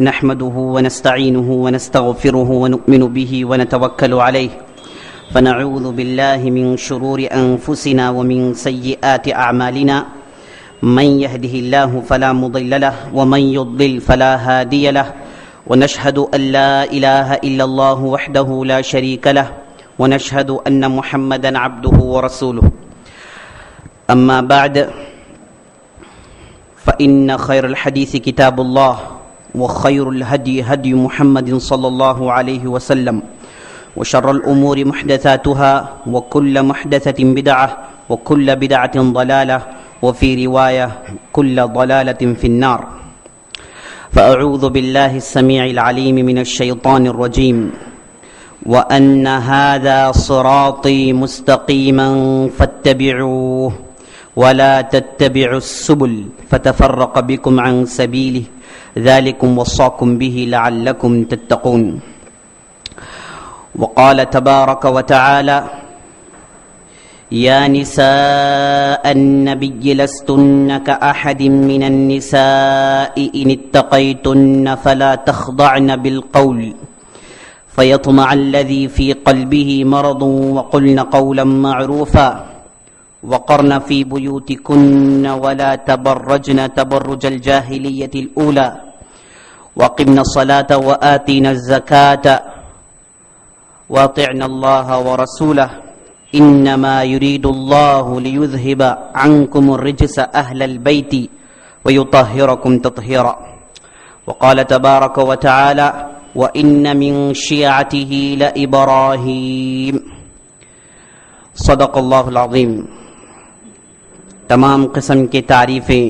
نحمده ونستعينه ونستغفره ونؤمن به ونتوكل عليه فنعوذ بالله من شرور أنفسنا ومن سيئات أعمالنا من يهده الله فلا مضل له ومن يضلل فلا هادي له ونشهد أن لا إله إلا الله وحده لا شريك له ونشهد أن محمدا عبده ورسوله أما بعد فإن خير الحديث كتاب الله وخير الهدي هدي محمد صلى الله عليه وسلم وشر الأمور محدثاتها وكل محدثة بدعة وكل بدعة ضلالة وفي رواية كل ضلالة في النار. فأعوذ بالله السميع العليم من الشيطان الرجيم وأن هذا صراطي مستقيما فاتبعوه ولا تتبعوا السبل فتفرق بكم عن سبيله ذلكم وصاكم به لعلكم تتقون. وقال تبارك وتعالى يا نساء النبي لستن كأحد من النساء إن اتقيتن فلا تخضعن بالقول فيطمع الذي في قلبه مرض وقلن قولا معروفا وقرن في بيوتكن ولا تبرجن تبرج الجاهلية الأولى وأقمنا الصلاة وآتينا الزكاة وأطعنا الله ورسوله إنما يريد الله ليذهب عنكم الرجس أهل البيت ويطهركم تطهيرا. وقال تبارك وتعالى وإن من شيعته لإبراهيم. صدق اللہ العظیم. تمام قسم کی تعریفیں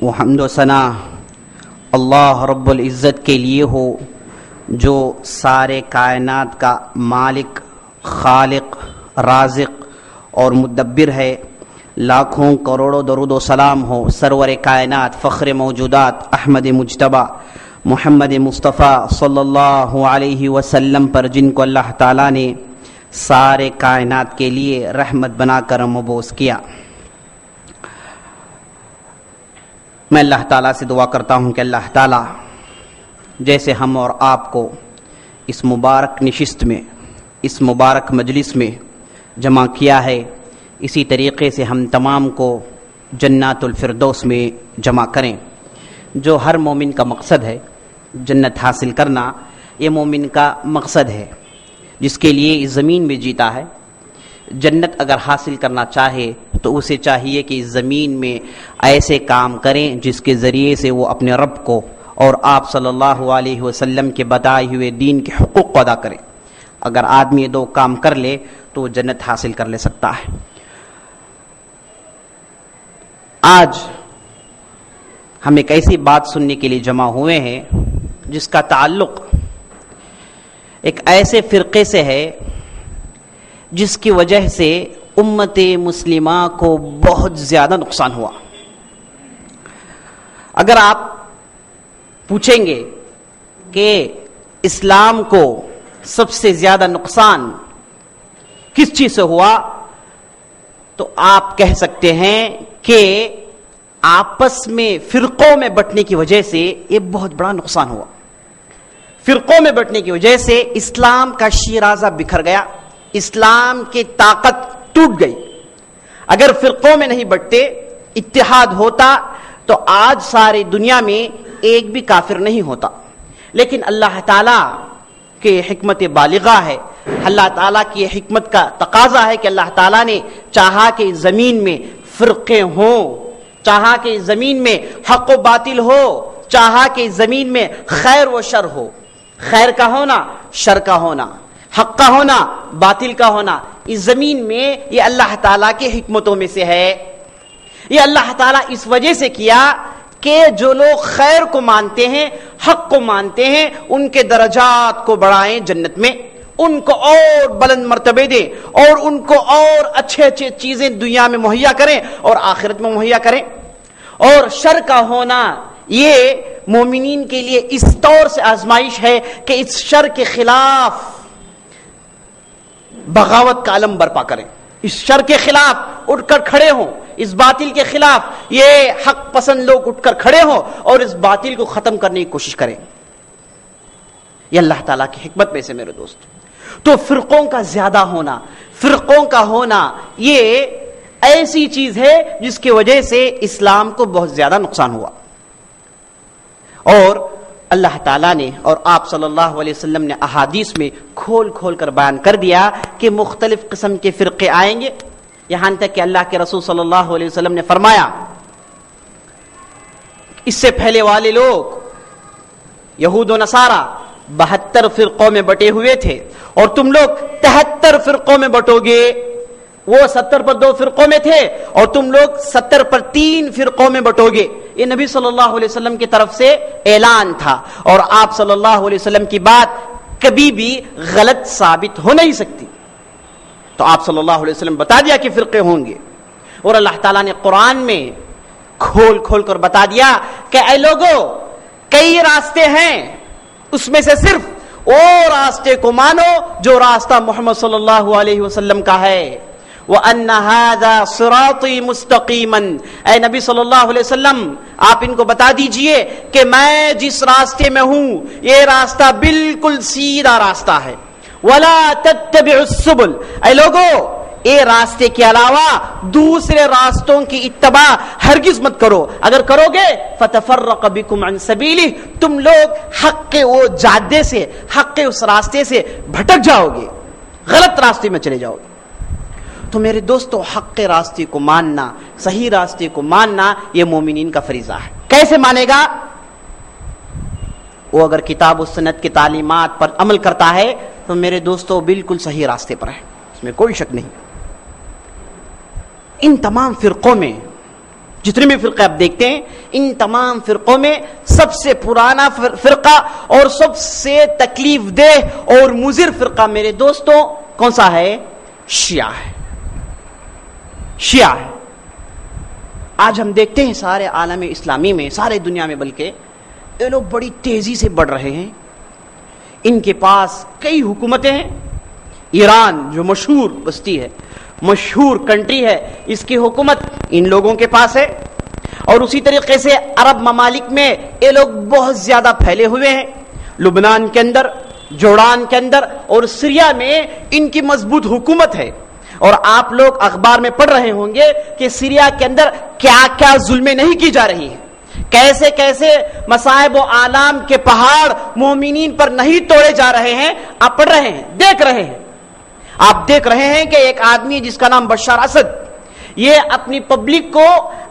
و حمد و ثنا اللہ رب العزت کے لیے ہو جو سارے کائنات کا مالک، خالق، رازق اور مدبر ہے. لاکھوں کروڑوں درود و سلام ہو سرور کائنات، فخر موجودات، احمد مجتبیٰ محمد مصطفیٰ صلی اللہ علیہ وسلم پر، جن کو اللہ تعالیٰ نے سارے کائنات کے لیے رحمت بنا کر مبعوث کیا. میں اللہ تعالیٰ سے دعا کرتا ہوں کہ اللہ تعالیٰ جیسے ہم اور آپ کو اس مبارک نشست میں، اس مبارک مجلس میں جمع کیا ہے، اسی طریقے سے ہم تمام کو جنات الفردوس میں جمع کریں. جو ہر مومن کا مقصد ہے جنت حاصل کرنا، یہ مومن کا مقصد ہے جس کے لیے اس زمین میں جیتا ہے. جنت اگر حاصل کرنا چاہے تو اسے چاہیے کہ اس زمین میں ایسے کام کریں جس کے ذریعے سے وہ اپنے رب کو اور آپ صلی اللہ علیہ وسلم کے بتائے ہوئے دین کے حقوق کو ادا کریں. اگر آدمی یہ دو کام کر لے تو وہ جنت حاصل کر لے سکتا ہے. آج ہم ایک ایسی بات سننے کے لیے جمع ہوئے ہیں جس کا تعلق ایک ایسے فرقے سے ہے جس کی وجہ سے امت مسلمہ کو بہت زیادہ نقصان ہوا. اگر آپ پوچھیں گے کہ اسلام کو سب سے زیادہ نقصان کس چیز سے ہوا تو آپ کہہ سکتے ہیں کہ آپس میں فرقوں میں بٹنے کی وجہ سے یہ بہت بڑا نقصان ہوا. فرقوں میں بٹنے کی وجہ سے اسلام کا شیرازہ بکھر گیا، اسلام کی طاقت ٹوٹ گئی. اگر فرقوں میں نہیں بٹتے، اتحاد ہوتا تو آج ساری دنیا میں ایک بھی کافر نہیں ہوتا. لیکن اللہ تعالیٰ کی حکمت بالغہ ہے، اللہ تعالیٰ کی حکمت کا تقاضا ہے کہ اللہ تعالیٰ نے چاہا کہ زمین میں فرقے ہوں، چاہا کہ زمین میں حق و باطل ہو، چاہا کہ زمین میں خیر و شر ہو، خیر کا ہونا، شر کا ہونا، حق کا ہونا، باطل کا ہونا. اس زمین میں یہ اللہ تعالیٰ کی حکمتوں میں سے ہے. یہ اللہ تعالیٰ اس وجہ سے کیا کہ جو لوگ خیر کو مانتے ہیں، حق کو مانتے ہیں، ان کے درجات کو بڑھائیں جنت میں، ان کو اور بلند مرتبے دیں اور ان کو اور اچھے اچھے چیزیں دنیا میں مہیا کریں اور آخرت میں مہیا کریں. اور شر کا ہونا یہ مومنین کے لیے اس طور سے آزمائش ہے کہ اس شر کے خلاف بغاوت کا علم برپا کریں، اس شر کے خلاف اٹھ کر کھڑے ہوں، اس باطل کے خلاف یہ حق پسند لوگ اٹھ کر کھڑے ہوں اور اس باطل کو ختم کرنے کی کوشش کریں. یہ اللہ تعالیٰ کی حکمت میں سے میرے دوست. تو فرقوں کا زیادہ ہونا، فرقوں کا ہونا یہ ایسی چیز ہے جس کی وجہ سے اسلام کو بہت زیادہ نقصان ہوا. اور اللہ تعالیٰ نے اور آپ صلی اللہ علیہ وسلم نے احادیث میں کھول کھول کر بیان کر دیا کہ مختلف قسم کے فرقے آئیں گے. یہاں تک کہ اللہ کے رسول صلی اللہ علیہ وسلم نے فرمایا اس سے پہلے والے لوگ یہود و نصارہ 72 فرقوں میں بٹے ہوئے تھے اور تم لوگ 73 فرقوں میں بٹو گے. وہ 70 پر 2 فرقوں میں تھے اور تم لوگ 70 پر 3 فرقوں میں بٹو گے. یہ نبی صلی اللہ علیہ وسلم کی طرف سے اعلان تھا اور آپ صلی اللہ علیہ وسلم کی بات کبھی بھی غلط ثابت ہو نہیں سکتی. تو آپ صلی اللہ علیہ وسلم بتا دیا کہ فرقے ہوں گے. اور اللہ تعالیٰ نے قرآن میں کھول کھول کر بتا دیا کہ اے لوگوں کئی راستے ہیں، اس میں سے صرف وہ راستے کو مانو جو راستہ محمد صلی اللہ علیہ وسلم کا ہے. وَأَنَّ هَذَا صِرَاطِي مُسْتَقِيمًا، اے نبی صلی اللہ علیہ وسلم آپ ان کو بتا دیجئے کہ میں جس راستے میں ہوں یہ راستہ بالکل سیدھا راستہ ہے. وَلَا تَتَّبِعُوا السُّبُلَ، اے لوگوں یہ راستے کے علاوہ دوسرے راستوں کی اتباع ہرگز مت کرو. اگر کرو گے فَتَفَرَّقَ بِكُمْ عَنْ سَبِيلِهِ، تم لوگ حق کے وہ جادے سے، حق کے اس راستے سے بھٹک جاؤ گے، غلط راستے میں چلے جاؤ گے. تو میرے دوستو حق کے راستے کو ماننا، صحیح راستے کو ماننا یہ مومنین کا فریضہ ہے. کیسے مانے گا؟ وہ اگر کتاب و سنت کی تعلیمات پر عمل کرتا ہے تو میرے دوستو بالکل صحیح راستے پر ہے، اس میں کوئی شک نہیں. ان تمام فرقوں میں جتنے بھی فرقے آپ دیکھتے ہیں، ان تمام فرقوں میں سب سے پرانا فرقہ اور سب سے تکلیف دہ اور مضر فرقہ میرے دوستوں کون سا ہے؟ شیعہ ہے. شیعہ ہے. آج ہم دیکھتے ہیں سارے عالم اسلامی میں، سارے دنیا میں، بلکہ یہ لوگ بڑی تیزی سے بڑھ رہے ہیں. ان کے پاس کئی حکومتیں ہیں. ایران جو مشہور بستی ہے، مشہور کنٹری ہے، اس کی حکومت ان لوگوں کے پاس ہے. اور اسی طریقے سے عرب ممالک میں یہ لوگ بہت زیادہ پھیلے ہوئے ہیں. لبنان کے اندر، جورڈان کے اندر اور سیریا میں ان کی مضبوط حکومت ہے. اور آپ لوگ اخبار میں پڑھ رہے ہوں گے کہ سیریا کے اندر کیا کیا ظلمیں نہیں کی جا رہی ہیں، کیسے کیسے مصائب و آلام کے پہاڑ مومنین پر نہیں توڑے جا رہے ہیں. آپ پڑھ رہے ہیں، دیکھ رہے ہیں. آپ دیکھ رہے ہیں کہ ایک آدمی جس کا نام بشار اسد، یہ اپنی پبلک کو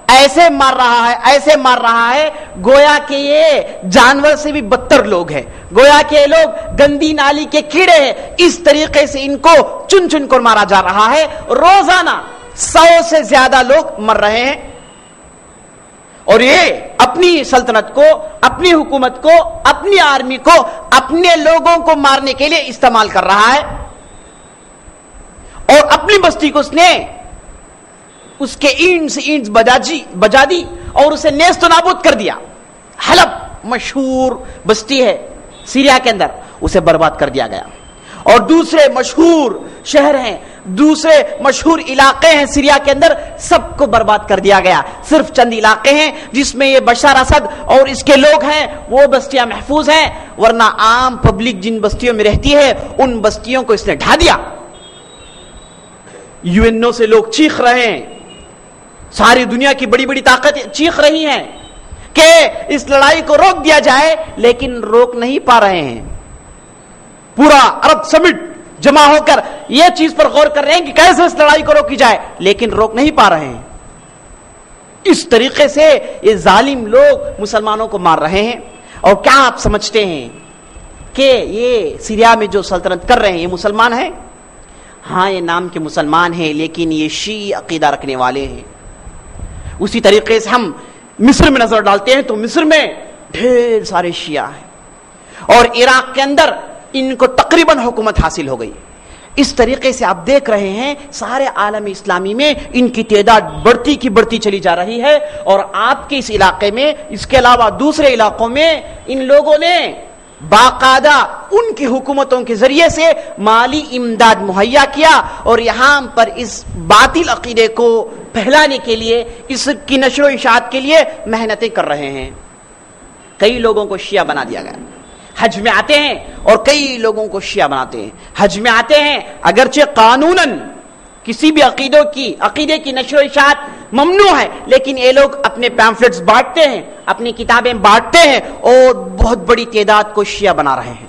ایسے مار رہا ہے گویا کہ یہ جانور سے بھی بدتر لوگ ہیں، گویا کہ یہ لوگ گندی نالی کے کیڑے ہیں. اس طریقے سے ان کو چن چن کر مارا جا رہا ہے. روزانہ 100 سے زیادہ لوگ مر رہے ہیں. اور یہ اپنی سلطنت کو، اپنی حکومت کو، اپنی آرمی کو، اپنے لوگوں کو مارنے کے لیے استعمال کر رہا ہے. اور اپنی بستی کو اس نے اس کے اینٹ سے اینٹ بجا دی اور اسے نیست و نابود کر دیا. حلب مشہور بستی ہے سیریا کے اندر، اسے برباد کر دیا گیا. اور دوسرے مشہور شہر ہیں، دوسرے مشہور علاقے ہیں سیریا کے اندر، سب کو برباد کر دیا گیا. صرف چند علاقے ہیں جس میں یہ بشار اسد اور اس کے لوگ ہیں، وہ بستیاں محفوظ ہیں، ورنہ عام پبلک جن بستیوں میں رہتی ہے ان بستیوں کو اس نے ڈھا دیا. UN سے لوگ چیخ رہے ہیں، ساری دنیا کی بڑی بڑی طاقتیں چیخ رہی ہیں کہ اس لڑائی کو روک دیا جائے، لیکن روک نہیں پا رہے ہیں. پورا عرب سمٹ جمع ہو کر یہ چیز پر غور کر رہے ہیں کہ کیسے اس لڑائی کو روکی جائے، لیکن روک نہیں پا رہے ہیں. اس طریقے سے یہ ظالم لوگ مسلمانوں کو مار رہے ہیں. اور کیا آپ سمجھتے ہیں کہ یہ سیریا میں جو سلطنت کر رہے ہیں یہ مسلمان ہیں؟ ہاں یہ نام کے مسلمان ہیں، لیکن یہ شیعی عقیدہ رکھنے والے ہیں. اسی طریقے سے ہم مصر میں نظر ڈالتے ہیں تو مصر میں ڈھیر سارے شیعہ ہیں، اور عراق کے اندر ان کو تقریباً حکومت حاصل ہو گئی. اس طریقے سے آپ دیکھ رہے ہیں سارے عالم اسلامی میں ان کی تعداد بڑھتی کی بڑھتی چلی جا رہی ہے. اور آپ کے اس علاقے میں، اس کے علاوہ دوسرے علاقوں میں ان لوگوں نے باقاعدہ ان کی حکومتوں کے ذریعے سے مالی امداد مہیا کیا اور یہاں پر اس باطل عقیدے کو پھیلانے کے لیے، اس کی نشر و اشاعت کے لیے محنتیں کر رہے ہیں. کئی لوگوں کو شیعہ بنا دیا گیا، حج میں آتے ہیں اور کئی لوگوں کو شیعہ بناتے ہیں. حج میں آتے ہیں اگرچہ قانوناً کسی بھی عقیدے کی نشر و اشاعت ممنوع ہے، لیکن یہ لوگ اپنے پیمفلٹس بانٹتے ہیں، اپنی کتابیں بانٹتے ہیں اور بہت بڑی تعداد کو شیعہ بنا رہے ہیں.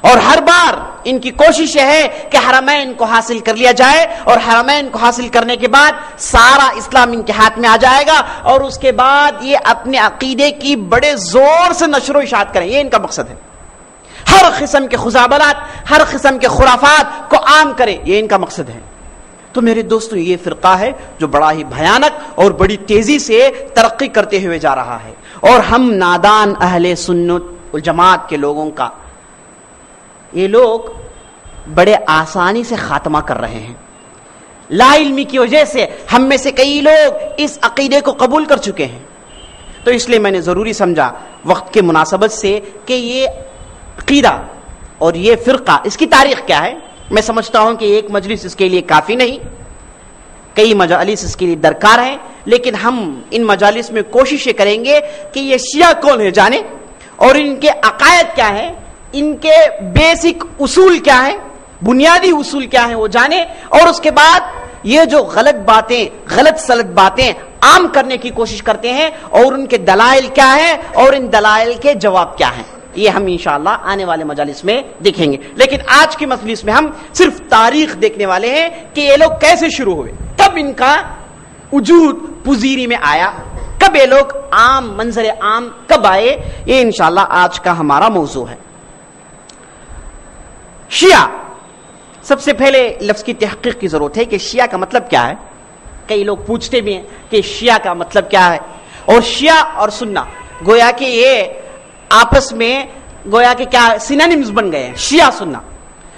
اور ہر بار ان کی کوشش یہ ہے کہ حرمین کو حاصل کر لیا جائے، اور حرمین کو حاصل کرنے کے بعد سارا اسلام ان کے ہاتھ میں آ جائے گا، اور اس کے بعد یہ اپنے عقیدے کی بڑے زور سے نشر و اشاعت کریں. یہ ان کا مقصد ہے. ہر قسم کے خزعبلات، ہر قسم کے خرافات کو عام کرے، یہ ان کا مقصد ہے. تو میرے دوستوں، یہ فرقہ ہے جو بڑا ہی بھیانک اور بڑی تیزی سے ترقی کرتے ہوئے جا رہا ہے، اور ہم نادان اہل سنت والجماعت کے لوگوں کا یہ لوگ بڑے آسانی سے خاتمہ کر رہے ہیں. لا علمی کی وجہ سے ہم میں سے کئی لوگ اس عقیدے کو قبول کر چکے ہیں. تو اس لیے میں نے ضروری سمجھا وقت کے مناسبت سے کہ یہ عقیدہ اور یہ فرقہ، اس کی تاریخ کیا ہے. میں سمجھتا ہوں کہ ایک مجلس اس کے لیے کافی نہیں، کئی مجالس اس کے لیے درکار ہیں، لیکن ہم ان مجالس میں کوشش کریں گے کہ یہ شیعہ کون ہے جانے، اور ان کے عقائد کیا ہیں، ان کے بیسک اصول کیا ہیں، بنیادی اصول کیا ہیں وہ جانے، اور اس کے بعد یہ جو غلط باتیں، غلط سلط باتیں عام کرنے کی کوشش کرتے ہیں، اور ان کے دلائل کیا ہیں اور ان دلائل کے جواب کیا ہیں، یہ ہم انشاءاللہ آنے والے مجالس میں دیکھیں گے. لیکن آج کی مجلس میں ہم صرف تاریخ دیکھنے والے ہیں کہ یہ لوگ کیسے شروع ہوئے، کب ان کا وجود پذیری میں آیا، کب یہ لوگ عام منظر عام کب آئے. یہ انشاءاللہ آج کا ہمارا موضوع ہے. شیعہ، سب سے پہلے لفظ کی تحقیق کی ضرورت ہے کہ شیعہ کا مطلب کیا ہے. کئی لوگ پوچھتے بھی ہیں کہ شیعہ کا مطلب کیا ہے، اور شیعہ اور سنہ گویا کہ یہ آپس میں گویا کہ کیا سینونیمز بن گئے ہیں، شیعہ سنہ.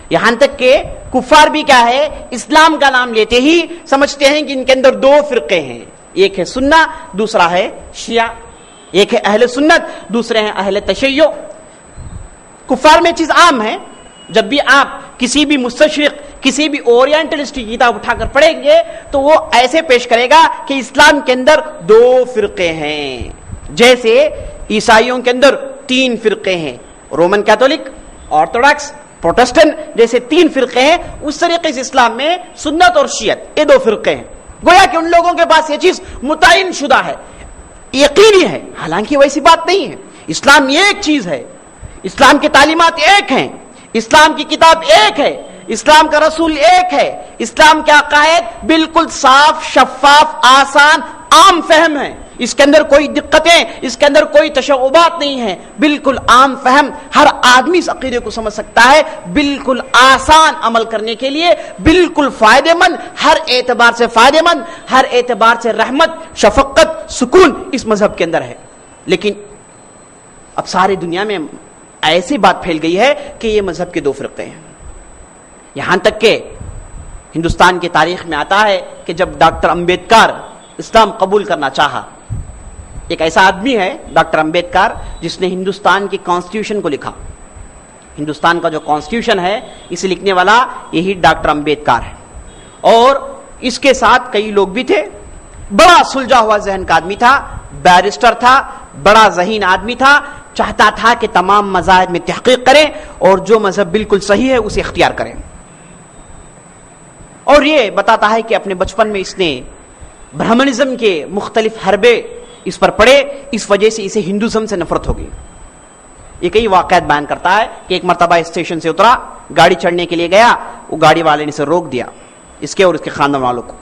یہاں تک کہ کفار بھی کیا ہے، اسلام کا نام لیتے ہی سمجھتے ہیں کہ ان کے اندر دو فرقے ہیں، ایک ہے سنہ، دوسرا ہے شیعہ. ایک ہے اہل سنت، دوسرے ہیں اہل تشیع. کفار میں چیز عام ہے. جب بھی آپ کسی بھی مستشرق، کسی بھی اورینٹلسٹ کی کتاب اٹھا کر پڑھیں گے تو وہ ایسے پیش کرے گا کہ اسلام کے اندر دو فرقے ہیں. جیسے عیسائیوں کے اندر 3 فرقے ہیں، رومن کیتھولک، آرتھوڈاکس، پروٹسٹنٹ جیسے 3 فرقے ہیں، اس طریقے سے اسلام میں سنت اور شیعت یہ 2 فرقے ہیں. گویا کہ ان لوگوں کے پاس یہ چیز متعین شدہ ہے، یقینی ہے، حالانکہ ویسی بات نہیں ہے. اسلام یہ ایک چیز ہے، اسلام کی تعلیمات ایک ہیں، اسلام کی کتاب ایک ہے، اسلام کا رسول ایک ہے، اسلام کے عقائد بالکل صاف، شفاف، آسان، عام فہم ہے. اس کے اندر کوئی دقتیں، اس کے اندر کوئی تشعبات نہیں ہیں، بالکل عام فہم، ہر آدمی اس عقیدے کو سمجھ سکتا ہے، بالکل آسان عمل کرنے کے لیے، بالکل فائدہ مند، ہر اعتبار سے فائدہ مند، ہر اعتبار سے رحمت، شفقت، سکون اس مذہب کے اندر ہے. لیکن اب ساری دنیا میں ایسی بات پھیل گئی ہے کہ یہ مذہب کے 2 فرقے ہیں. یہاں تک کہ ہندوستان کی تاریخ میں آتا ہے کہ جب ڈاکٹر امبیڈکر اسلام قبول کرنا چاہا، ایک ایسا آدمی ہے ڈاکٹر امبیڈکر جس نے ہندوستان کی کانسٹیٹیوشن کو لکھا. ہندوستان کا جو کانسٹیٹیوشن ہے اسے لکھنے والا یہی ڈاکٹر امبیڈکر ہے، اور اس کے ساتھ کئی لوگ بھی تھے. بڑا سلجھا ہوا ذہن کا آدمی تھا، بیرسٹر تھا، بڑا ذہین آدمی تھا، چاہتا تھا کہ تمام مذاہب میں تحقیق کریں اور جو مذہب بالکل صحیح ہے اسے اختیار کریں. اور یہ بتاتا ہے کہ اپنے بچپن میں اس نے برہمنزم کے مختلف حربے اس پر پڑے، اس وجہ سے اسے ہندوازم سے نفرت ہو گئی. یہ کئی واقعات بیان کرتا ہے کہ ایک مرتبہ اسٹیشن سے اترا، گاڑی چڑھنے کے لیے گیا، وہ گاڑی والے نے اسے روک دیا، اس کے اور اس کے خاندان والوں کو.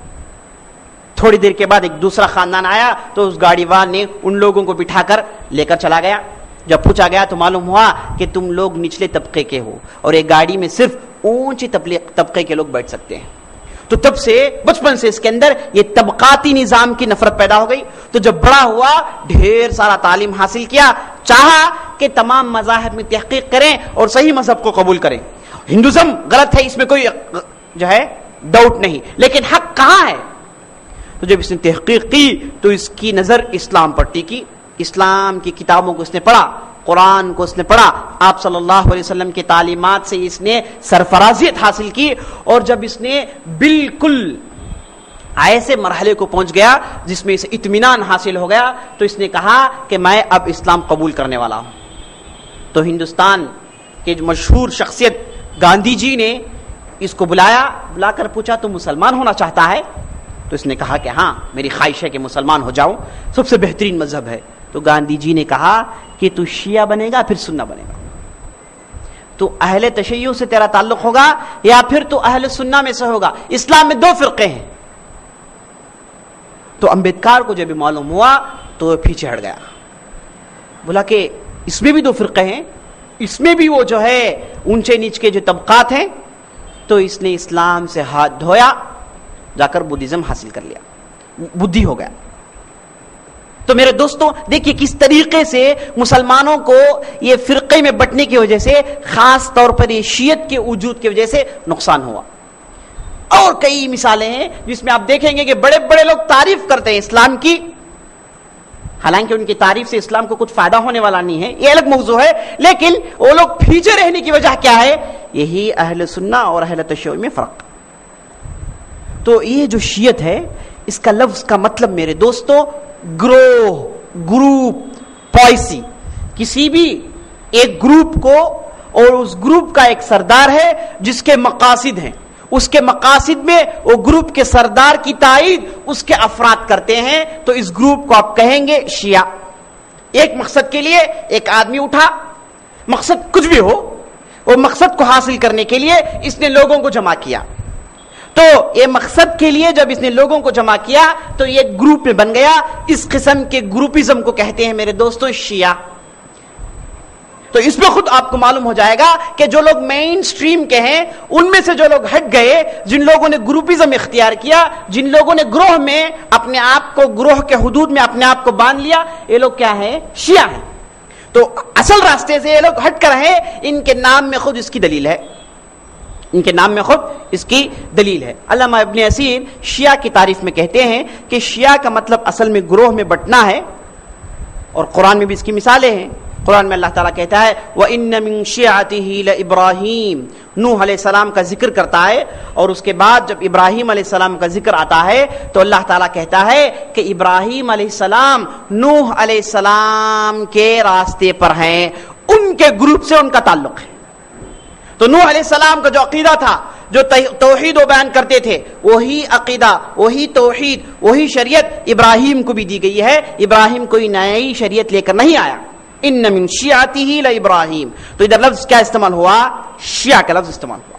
تھوڑی دیر کے بعد ایک دوسرا خاندان آیا تو اس گاڑی والے نے ان لوگوں کو بٹھا کر لے کر چلا گیا. جب پوچھا گیا تو معلوم ہوا کہ تم لوگ نچلے طبقے کے ہو اور ایک گاڑی میں صرف اونچے طبقے کے لوگ بیٹھ سکتے ہیں. تو تب سے بچپن سے اس کے اندر یہ طبقاتی نظام کی نفرت پیدا ہو گئی. تو جب بڑا ہوا ڈھیر سارا تعلیم حاصل کیا، چاہا کہ تمام مذاہب میں تحقیق کریں اور صحیح مذہب کو قبول کریں. ہندوازم غلط ہے، اس میں کوئی جو ہے ڈاؤٹ نہیں، لیکن حق کہاں ہے؟ تو جب اس نے تحقیق کی تو اس کی نظر اسلام پر ٹکی. اسلام کی کتابوں کو اس نے پڑھا، قرآن کو اس نے پڑھا، آپ صلی اللہ علیہ وسلم کی تعلیمات سے اس نے سرفرازیت حاصل کی. اور جب اس نے بالکل ایسے مرحلے کو پہنچ گیا جس میں اسے اطمینان حاصل ہو گیا تو اس نے کہا کہ میں اب اسلام قبول کرنے والا ہوں. تو ہندوستان کے جو مشہور شخصیت گاندھی جی نے اس کو بلا کر پوچھا تو مسلمان ہونا چاہتا ہے؟ تو اس نے کہا کہ ہاں میری خواہش ہے کہ مسلمان ہو جاؤں، سب سے بہترین مذہب ہے۔ تو گاندھی جی نے کہا کہ تو شیعہ بنے گا پھر سنہ بنے گا، تو اہل تشیع سے تیرا تعلق ہوگا یا پھر تو اہل سنہ میں سے ہوگا؟ اسلام میں دو فرقے ہیں۔ تو امبیڈکر کو جب معلوم ہوا تو پیچھے ہٹ گیا، بولا کہ اس میں بھی دو فرقے ہیں، اس میں بھی وہ جو ہے اونچے نیچ کے جو طبقات ہیں۔ تو اس نے اسلام سے ہاتھ دھویا، جا کر بدھزم حاصل کر لیا، بدھی ہو گیا۔ تو میرے دوستوں دیکھیے کس طریقے سے مسلمانوں کو یہ فرقے میں بٹنے کی وجہ سے، خاص طور پر یہ شیعت کے وجود کی وجہ سے نقصان ہوا۔ اور کئی مثالیں ہیں جس میں آپ دیکھیں گے کہ بڑے بڑے لوگ تعریف کرتے ہیں اسلام کی، حالانکہ ان کی تعریف سے اسلام کو کچھ فائدہ ہونے والا نہیں ہے، یہ الگ موضوع ہے، لیکن وہ لوگ پیچھے رہنے کی وجہ کیا ہے؟ یہی اہل سنہ اور اہل تشیع میں فرق۔ تو یہ جو شیعت ہے، اس کا لفظ کا مطلب میرے دوستوں گروہ، گروپ، پالیسی، کسی بھی ایک گروپ کو، اور اس گروپ کا ایک سردار ہے جس کے مقاصد ہیں، اس کے مقاصد میں وہ گروپ کے سردار کی تائید اس کے افراد کرتے ہیں، تو اس گروپ کو آپ کہیں گے شیعہ۔ ایک مقصد کے لیے ایک آدمی اٹھا، مقصد کچھ بھی ہو، وہ مقصد کو حاصل کرنے کے لیے اس نے لوگوں کو جمع کیا، تو یہ مقصد کے لیے جب اس نے لوگوں کو جمع کیا تو یہ گروپ میں بن گیا۔ اس قسم کے گروپزم کو کہتے ہیں میرے دوستوں شیعہ۔ تو اس میں خود آپ کو معلوم ہو جائے گا کہ جو لوگ مین سٹریم کے ہیں، ان میں سے جو لوگ ہٹ گئے، جن لوگوں نے گروپزم اختیار کیا، جن لوگوں نے گروہ میں اپنے آپ کو، گروہ کے حدود میں اپنے آپ کو باندھ لیا، یہ لوگ کیا ہیں؟ شیعہ ہیں۔ تو اصل راستے سے یہ لوگ ہٹ کر ہیں، ان کے نام میں خود اس کی دلیل ہے، ان کے نام میں خود اس کی دلیل ہے۔ علامہ ابن اسیر شیعہ کی تعریف میں کہتے ہیں کہ شیعہ کا مطلب اصل میں گروہ میں بٹنا ہے، اور قرآن میں بھی اس کی مثالیں ہیں۔ قرآن میں اللہ تعالیٰ کہتا ہے وَإِنَّ مِن شِيعَتِهِ لَإِبْرَاهِيمَ، نوح علیہ السلام کا ذکر کرتا ہے، اور اس کے بعد جب ابراہیم علیہ السلام کا ذکر آتا ہے تو اللہ تعالیٰ کہتا ہے کہ ابراہیم علیہ السلام نوح علیہ السلام کے راستے پر ہیں، ان کے گروپ سے ان کا تعلق ہے۔ تو نوح علیہ السلام کا جو عقیدہ تھا، جو توحید و بیان کرتے تھے، وہی عقیدہ، وہی توحید، وہی شریعت ابراہیم کو بھی دی گئی ہے۔ ابراہیم کوئی نئی شریعت لے کر نہیں آیا۔ ان من شیعته لابراہیم، تو ادھر لفظ کیا استعمال ہوا؟ شیعہ کا لفظ استعمال ہوا۔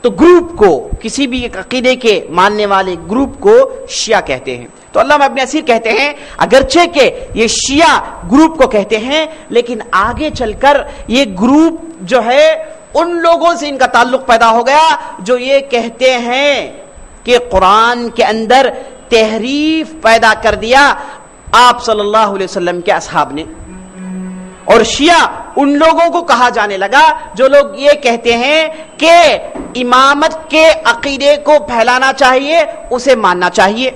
تو گروپ کو، کسی بھی ایک عقیدے کے ماننے والے گروپ کو شیعہ کہتے ہیں۔ تو علامہ ابن اسیر کہتے ہیں اگرچہ کہ یہ شیعہ گروپ کو کہتے ہیں، لیکن آگے چل کر یہ گروپ جو ہے ان لوگوں سے ان کا تعلق پیدا ہو گیا جو یہ کہتے ہیں کہ قرآن کے اندر تحریف پیدا کر دیا آپ صلی اللہ علیہ وسلم کے اصحاب نے، اور شیعہ ان لوگوں کو کہا جانے لگا جو لوگ یہ کہتے ہیں کہ امامت کے عقیدے کو پھیلانا چاہیے، اسے ماننا چاہیے،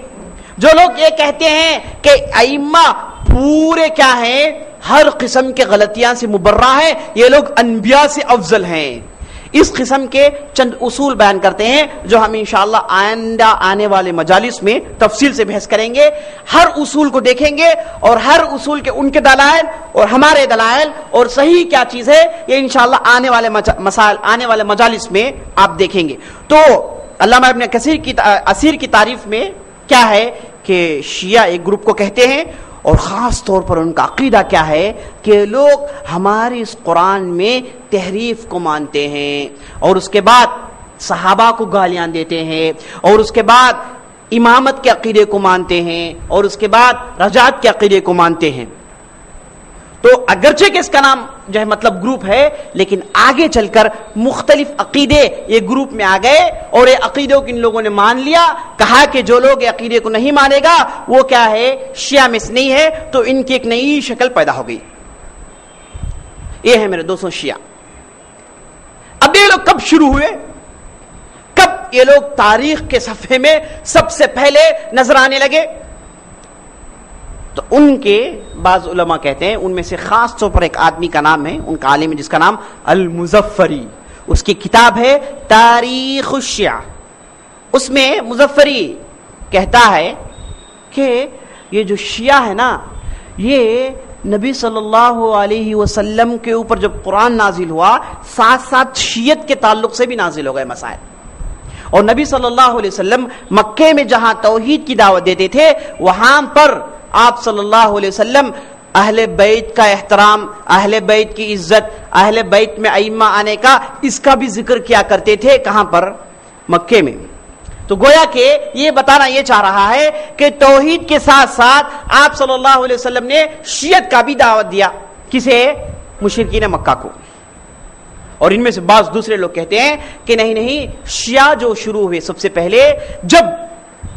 جو لوگ یہ کہتے ہیں کہ ائمہ پورے کیا ہیں، ہر قسم کے غلطیاں سے مبرہ ہیں، یہ لوگ انبیاء سے افضل ہیں۔ اس قسم کے چند اصول بیان کرتے ہیں جو ہم انشاءاللہ آئندہ آنے والے مجالس میں تفصیل سے بحث کریں گے۔ ہر اصول کو دیکھیں گے اور ہر اصول کے ان کے دلائل اور ہمارے دلائل اور صحیح کیا چیز ہے، یہ انشاءاللہ آنے والے مسائل، آنے والے مجالس میں آپ دیکھیں گے۔ تو علامہ ابن اسیر کی تعریف میں کیا ہے کہ شیعہ ایک گروپ کو کہتے ہیں، اور خاص طور پر ان کا عقیدہ کیا ہے کہ لوگ ہماری اس قرآن میں تحریف کو مانتے ہیں، اور اس کے بعد صحابہ کو گالیاں دیتے ہیں، اور اس کے بعد امامت کے عقیدے کو مانتے ہیں، اور اس کے بعد رجعت کے عقیدے کو مانتے ہیں۔ تو اگرچہ کہ اس کا نام جو ہے مطلب گروپ ہے، لیکن آگے چل کر مختلف عقیدے یہ گروپ میں آ گئے، اور یہ عقیدوں کو ان لوگوں نے مان لیا، کہا کہ جو لوگ یہ عقیدے کو نہیں مانے گا وہ کیا ہے، شیعہ میں سے نہیں ہے، تو ان کی ایک نئی شکل پیدا ہو گئی۔ یہ ہے میرے دوستوں شیعہ۔ اب یہ لوگ کب شروع ہوئے، کب یہ لوگ تاریخ کے صفحے میں سب سے پہلے نظر آنے لگے؟ تو ان کے بعض علماء کہتے ہیں، ان میں سے خاص طور پر ایک آدمی کا نام ہے، ان کا عالم ہے جس کا نام المظفری، اس کی کتاب ہے تاریخ الشیعہ۔ اس میں مظفری کہتا ہے کہ یہ جو شیعہ ہے نا، یہ نبی صلی اللہ علیہ وسلم کے اوپر جب قرآن نازل ہوا ساتھ ساتھ شیعت کے تعلق سے بھی نازل ہو گئے مسائل. اور نبی صلی اللہ علیہ وسلم مکے میں جہاں توحید کی دعوت دیتے تھے وہاں پر آپ صلی اللہ علیہ وسلم اہل بیت کا احترام، اہل بیت کی عزت، اہل بیت میں ائمہ آنے کا، اس کا بھی ذکر کیا کرتے تھے. کہاں پر؟ مکے میں. تو گویا کہ یہ بتانا یہ چاہ رہا ہے کہ توحید کے ساتھ ساتھ آپ صلی اللہ علیہ وسلم نے شیعت کا بھی دعوت دیا. کسے؟ مشرکین مکہ کو. اور ان میں سے بعض دوسرے لوگ کہتے ہیں کہ نہیں، شیعہ جو شروع ہوئے سب سے پہلے جب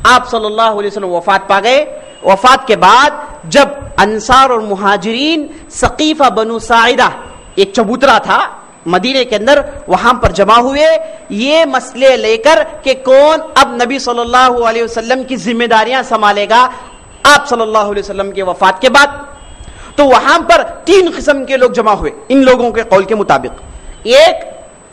آپ صلی اللہ علیہ وسلم وفات پا گئے، وفات کے بعد جب انصار اور مہاجرین ثقیفہ بنو ساعدہ ایک چبوترا تھا مدینے کے اندر، وہاں پر جمع ہوئے یہ مسئلے لے کر کہ کون اب نبی صلی اللہ علیہ وسلم کی ذمہ داریاں سنبھالے گا آپ صلی اللہ علیہ وسلم کے وفات کے بعد. تو وہاں پر 3 قسم کے لوگ جمع ہوئے ان لوگوں کے قول کے مطابق. ایک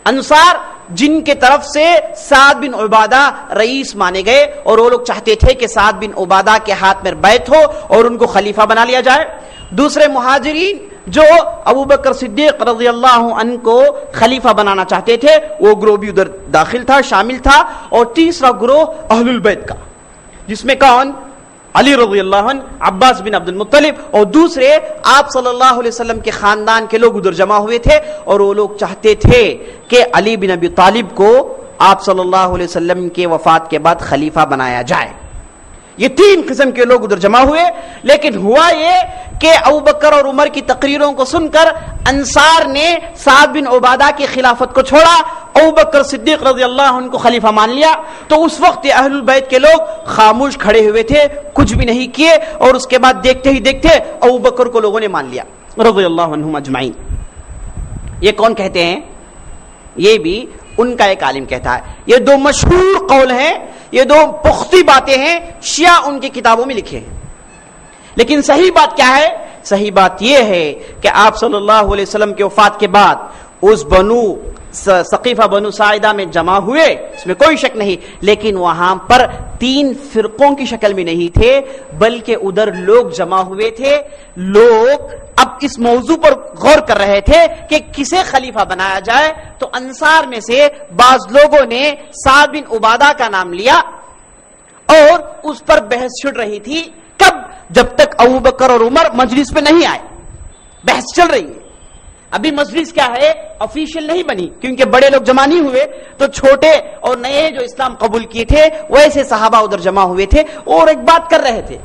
انصار جن کے طرف سے سعد بن عبادہ رئیس مانے گئے اور وہ لوگ چاہتے تھے کہ سعد بن عبادہ کے ہاتھ میں بیعت ہو اور ان کو خلیفہ بنا لیا جائے. دوسرے مہاجرین جو ابو بکر صدیق رضی اللہ عنہ کو خلیفہ بنانا چاہتے تھے، وہ گروہ بھی ادھر داخل تھا، شامل تھا. اور تیسرا گروہ اہل البیت کا، جس میں کون؟ علی رضی اللہ عنہ، عباس بن عبد المطلب اور دوسرے آپ صلی اللہ علیہ وسلم کے خاندان کے لوگ ادھر جمع ہوئے تھے. اور وہ لوگ چاہتے تھے کہ علی بن ابی طالب کو آپ صلی اللہ علیہ وسلم کے وفات کے بعد خلیفہ بنایا جائے. یہ 3 قسم کے لوگ ادھر جمع ہوئے. لیکن ہوا یہ کہ ابو بکر اور عمر کی تقریروں کو سن کر انصار نے سعد بن عبادہ کی خلافت کو چھوڑا، ابو بکر صدیق رضی اللہ عنہ کو خلیفہ مان لیا. تو اس وقت اہل البیت کے لوگ خاموش کھڑے ہوئے تھے، کچھ بھی نہیں کیے. اور اس کے بعد دیکھتے ہی دیکھتے ابو بکر کو لوگوں نے مان لیا رضی اللہ عنہم اجمعین. یہ کون کہتے ہیں؟ یہ بھی ان کا ایک عالم کہتا ہے. یہ 2 مشہور قول ہیں، یہ 2 پختی باتیں ہیں، شیعہ ان کی کتابوں میں لکھے ہیں. لیکن صحیح بات کیا ہے؟ صحیح بات یہ ہے کہ آپ صلی اللہ علیہ وسلم کے وفات کے بعد اس ثقیفہ بنو ساعدہ میں جمع ہوئے، اس میں کوئی شک نہیں. لیکن وہاں پر 3 فرقوں کی شکل میں نہیں تھے، بلکہ ادھر لوگ جمع ہوئے تھے. لوگ اب اس موضوع پر غور کر رہے تھے کہ کسے خلیفہ بنایا جائے. تو انصار میں سے بعض لوگوں نے سعد بن عبادہ کا نام لیا اور اس پر بحث چھڑ رہی تھی. کب؟ جب تک ابو بکر اور عمر مجلس پہ نہیں آئے. بحث چل رہی ہے. ابھی مجلس کیا ہے؟ آفیشیل نہیں بنی، کیونکہ بڑے لوگ جمع نہیں ہوئے. تو چھوٹے اور نئے جو اسلام قبول کیے تھے ویسے صحابہ ادھر جمع ہوئے تھے اور ایک بات کر رہے تھے.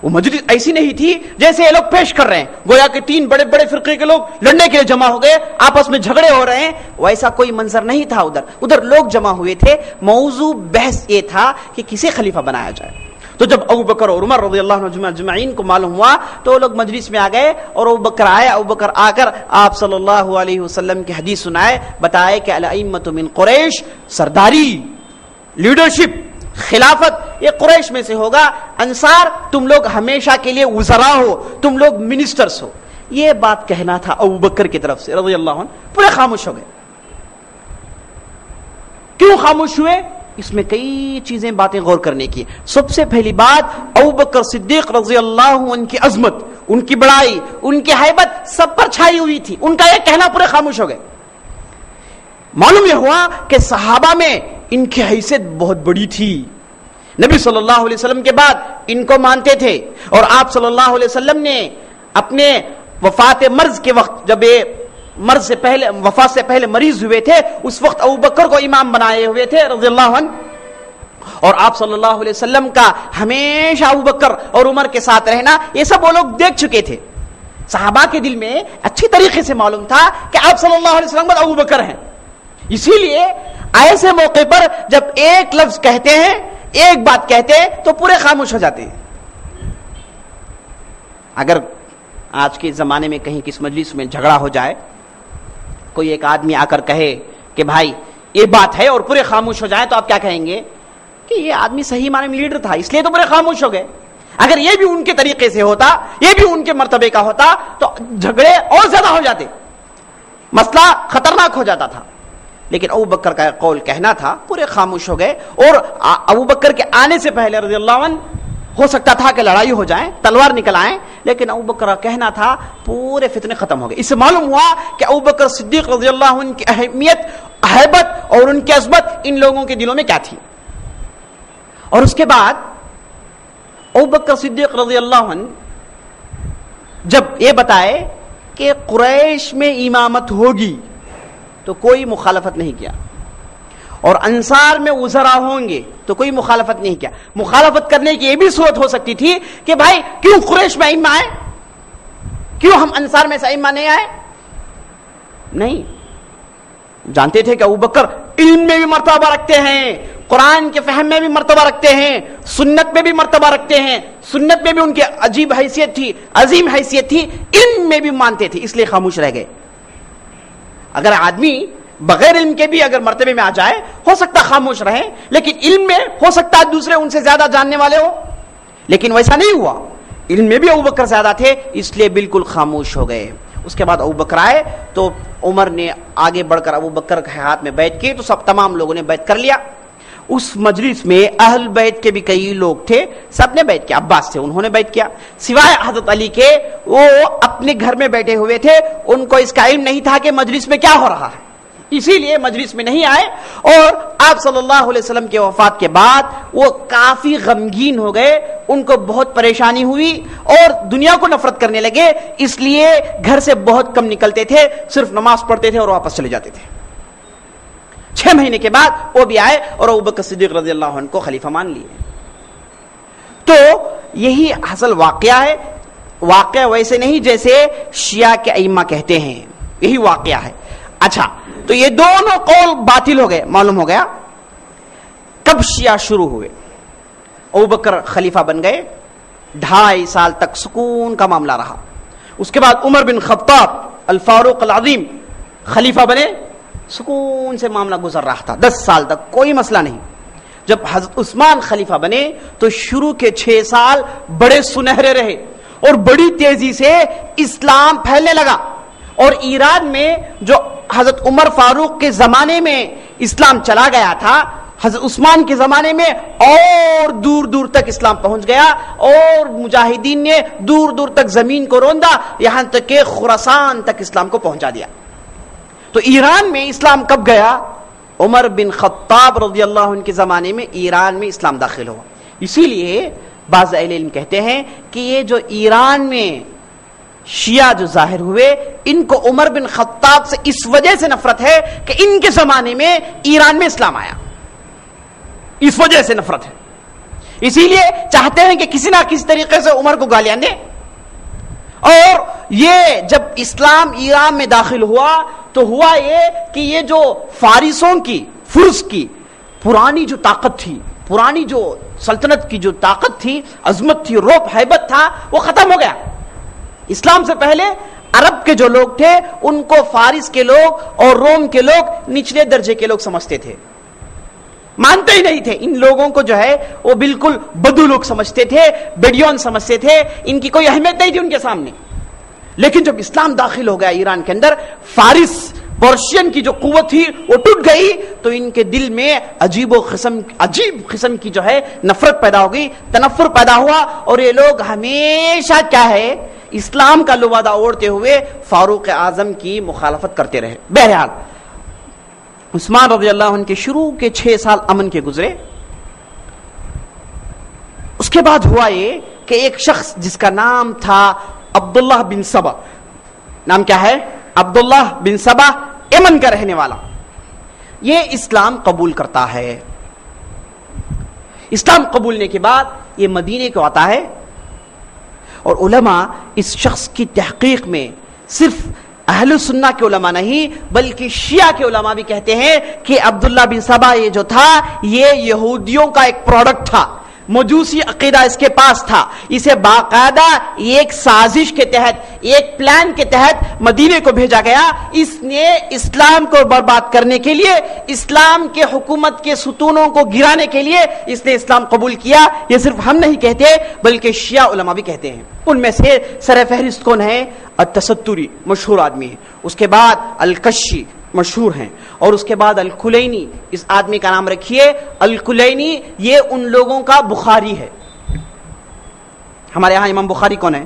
وہ مجلس ایسی نہیں تھی جیسے یہ لوگ پیش کر رہے ہیں، گویا کہ 3 بڑے بڑے فرقے کے لوگ لڑنے کے لیے جمع ہو گئے، آپس میں جھگڑے ہو رہے ہیں. ویسا کوئی منظر نہیں تھا. ادھر لوگ جمع ہوئے تھے. موضوع بحث یہ تھا کہ کسے خلیفہ بنایا جائے. تو جب ابو بکر اور عمر رضی اللہ عنہم اجمعین کو معلوم ہوا تو وہ لوگ مجلس میں آ گئے اور ابو بکر آئے. ابو بکر آ کر آپ صلی اللہ علیہ وسلم کی حدیث سنائے، بتائے کہ الائمۃ من قریش، سرداری، لیڈرشپ، خلافت یہ قریش میں سے ہوگا. انصار تم لوگ ہمیشہ کے لیے وزراء ہو، تم لوگ منسٹرز ہو. یہ بات کہنا تھا ابو بکر کی طرف سے رضی اللہ عنہ. پورے خاموش ہو گئے. کیوں خاموش ہوئے؟ اس میں کئی چیزیں باتیں غور کرنے کی. سب سے پہلی بات، ابو بکر صدیق رضی اللہ عنہ کی عظمت، ان کی بڑائی، ان کی ہیبت سب پر چھائی ہوئی تھی. ان کا یہ کہنا پورے خاموش ہو گئے. معلوم یہ ہوا کہ صحابہ میں ان کی حیثیت بہت بڑی تھی. نبی صلی اللہ علیہ وسلم کے بعد ان کو مانتے تھے. اور آپ صلی اللہ علیہ وسلم نے اپنے وفات مرض کے وقت، جب یہ مرض سے پہلے، وفات سے پہلے مریض ہوئے تھے، اس وقت ابو بکر کو امام بنائے ہوئے تھے رضی اللہ عنہ. اور آپ صلی اللہ علیہ وسلم کا ہمیشہ ابو بکر اور عمر کے ساتھ رہنا، یہ سب وہ لوگ دیکھ چکے تھے. صحابہ کے دل میں اچھی طریقے سے معلوم تھا کہ آپ صلی اللہ علیہ وسلم بعد ابو بکر ہیں. اسی لیے ایسے موقع پر جب ایک لفظ کہتے ہیں، ایک بات کہتے ہیں، تو پورے خاموش ہو جاتے ہیں. اگر آج کے زمانے میں کہیں کس مجلس میں جھگڑا ہو جائے، کوئی ایک آدمی آ کر کہے کہ بھائی یہ بات ہے، اور پورے خاموش ہو جائیں، تو آپ کیا کہیں گے؟ کہ یہ آدمی صحیح معنی میں لیڈر تھا، اس لیے تو پورے خاموش ہو گئے. اگر یہ بھی ان کے طریقے سے ہوتا، یہ بھی ان کے مرتبے کا ہوتا، تو جھگڑے اور زیادہ ہو جاتے، مسئلہ خطرناک ہو جاتا تھا. لیکن ابو بکر کا قول کہنا تھا، پورے خاموش ہو گئے. اور ابو بکر کے آنے سے پہلے رضی اللہ عنہ ہو سکتا تھا کہ لڑائی ہو جائے، تلوار نکل آئے، لیکن ابو بکر کا کہنا تھا پورے فتنے ختم ہو گئے۔ اس سے معلوم ہوا کہ ابو بکر صدیق رضی اللہ عنہ کی اہمیت، ہیبت اور ان کی عظمت ان لوگوں کے دلوں میں کیا تھی۔ اور اس کے بعد ابو بکر صدیق رضی اللہ عنہ جب یہ بتائے کہ قریش میں امامت ہوگی تو کوئی مخالفت نہیں کیا، اور انصار میں وزراء ہوں گے تو کوئی مخالفت نہیں کیا۔ مخالفت کرنے کی یہ بھی صورت ہو سکتی تھی کہ بھائی کیوں قریش میں ائمہ آئے، کیوں ہم انصار میں سے ائمہ نہیں آئے؟ نہیں، جانتے تھے کہ ابو بکر علم میں بھی مرتبہ رکھتے ہیں، قرآن کے فہم میں بھی مرتبہ رکھتے ہیں، سنت میں بھی مرتبہ رکھتے ہیں، سنت میں بھی ان کی عجیب حیثیت تھی، عظیم حیثیت تھی، علم میں بھی مانتے تھے، اس لیے خاموش رہ گئے۔ اگر آدمی بغیر علم کے بھی اگر مرتبے میں آ جائے ہو سکتا خاموش رہے، لیکن علم میں ہو سکتا ہے دوسرے ان سے زیادہ جاننے والے ہو، لیکن ویسا نہیں ہوا، علم میں بھی ابو بکر زیادہ تھے، اس لیے بالکل خاموش ہو گئے۔ اس کے بعد ابو بکر آئے تو عمر نے آگے بڑھ کر ابو بکر کے ہاتھ میں بیعت کی، تو سب تمام لوگوں نے بیعت کر لیا۔ اس مجلس میں اہل بیت کے بھی کئی لوگ تھے، سب نے بیعت کیا، عباس تھے انہوں نے بیعت کیا، سوائے حضرت علی کے، وہ اپنے گھر میں بیٹھے ہوئے تھے، ان کو اس کا علم نہیں تھا کہ مجلس میں کیا ہو رہا ہے، اسی لیے مجلس میں نہیں آئے۔ اور آپ صلی اللہ علیہ وسلم کے وفات کے بعد وہ کافی غمگین ہو گئے، ان کو بہت پریشانی ہوئی اور دنیا کو نفرت کرنے لگے، اس لیے گھر سے بہت کم نکلتے تھے، صرف نماز پڑھتے تھے اور واپس چلے جاتے تھے۔ 6 مہینے کے بعد وہ بھی آئے اور ابو بکر صدیق رضی اللہ عنہ کو خلیفہ مان لیے۔ تو یہی اصل واقعہ ہے، واقعہ ویسے نہیں جیسے شیعہ کے ائمہ کہتے ہیں، یہی واقعہ ہے۔ اچھا، تو یہ دونوں قول باطل ہو گئے، معلوم ہو گیا۔ کب شیعہ شروع ہوئے؟ ابو بکر خلیفہ بن گئے، 2.5 سال تک سکون کا معاملہ رہا۔ اس کے بعد عمر بن خطاب الفاروق العظیم خلیفہ بنے، سکون سے معاملہ گزر رہا تھا، 10 سال تک کوئی مسئلہ نہیں۔ جب حضرت عثمان خلیفہ بنے تو شروع کے 6 سال بڑے سنہرے رہے اور بڑی تیزی سے اسلام پھیلنے لگا، اور ایران میں جو حضرت عمر فاروق کے زمانے میں اسلام چلا گیا تھا، حضرت عثمان کے زمانے میں اور دور دور تک اسلام پہنچ گیا، اور مجاہدین نے دور دور تک زمین کو روندا، یہاں تک کہ خراسان تک اسلام کو پہنچا دیا۔ تو ایران میں اسلام کب گیا؟ عمر بن خطاب رضی اللہ عنہ کے زمانے میں ایران میں اسلام داخل ہوا۔ اسی لیے بعض اہل علم کہتے ہیں کہ یہ جو ایران میں شیعہ جو ظاہر ہوئے، ان کو عمر بن خطاب سے اس وجہ سے نفرت ہے کہ ان کے زمانے میں ایران میں اسلام آیا، اس وجہ سے نفرت ہے، اسی لیے چاہتے ہیں کہ کسی نہ کسی طریقے سے عمر کو گالیاں دیں۔ اور یہ جب اسلام ایران میں داخل ہوا تو ہوا یہ کہ یہ جو فارسوں کی، فرس کی پرانی جو طاقت تھی، پرانی جو سلطنت کی جو طاقت تھی، عظمت تھی، رعب، ہیبت تھا، وہ ختم ہو گیا۔ اسلام سے پہلے عرب کے جو لوگ تھے ان کو فارس کے لوگ اور روم کے لوگ نچلے درجے کے لوگ سمجھتے تھے، مانتے ہی نہیں تھے، ان لوگوں کو جو ہے وہ بالکل بدو لوگ سمجھتے تھے، بیڈیون سمجھتے تھے، ان کی کوئی اہمیت نہیں تھی ان کے سامنے۔ لیکن جب اسلام داخل ہو گیا ایران کے اندر، فارس پرشین کی جو قوت تھی وہ ٹوٹ گئی، تو ان کے دل میں عجیب قسم کی جو ہے نفرت پیدا ہو گئی، تنفر پیدا ہوا، اور یہ لوگ ہمیشہ کیا ہے، اسلام کا لبادہ اوڑھتے ہوئے فاروق اعظم کی مخالفت کرتے رہے۔ بہرحال عثمان رضی اللہ عنہ کے شروع کے 6 سال امن کے گزرے۔ اس کے بعد ہوا یہ کہ ایک شخص جس کا نام تھا عبداللہ بن سبا، نام کیا ہے؟ عبداللہ بن سبا، یمن کا رہنے والا، یہ اسلام قبول کرتا ہے۔ اسلام قبولنے کے بعد یہ مدینے کو آتا ہے، اور علماء اس شخص کی تحقیق میں صرف اہل سنہ کے علماء نہیں بلکہ شیعہ کے علماء بھی کہتے ہیں کہ عبداللہ بن سبا یہ جو تھا یہ یہودیوں کا ایک پروڈکٹ تھا، مجوسی عقیدہ اس کے پاس تھا، اسے باقاعدہ ایک سازش کے تحت، ایک پلان کے تحت مدینے کو بھیجا گیا، اس نے اسلام کو برباد کرنے کے لیے، اسلام کے حکومت کے ستونوں کو گرانے کے لیے اس نے اسلام قبول کیا۔ یہ صرف ہم نہیں کہتے بلکہ شیعہ علماء بھی کہتے ہیں۔ ان میں سے سر فہرست کون ہے؟ التستری، مشہور آدمی ہے، اس کے بعد الکشی مشہور ہیں، اور اس کے بعد الکلینی، اس آدمی کا نام رکھیے الکلینی، یہ ان لوگوں کا بخاری ہے، ہمارے یہاں امام بخاری کون ہے؟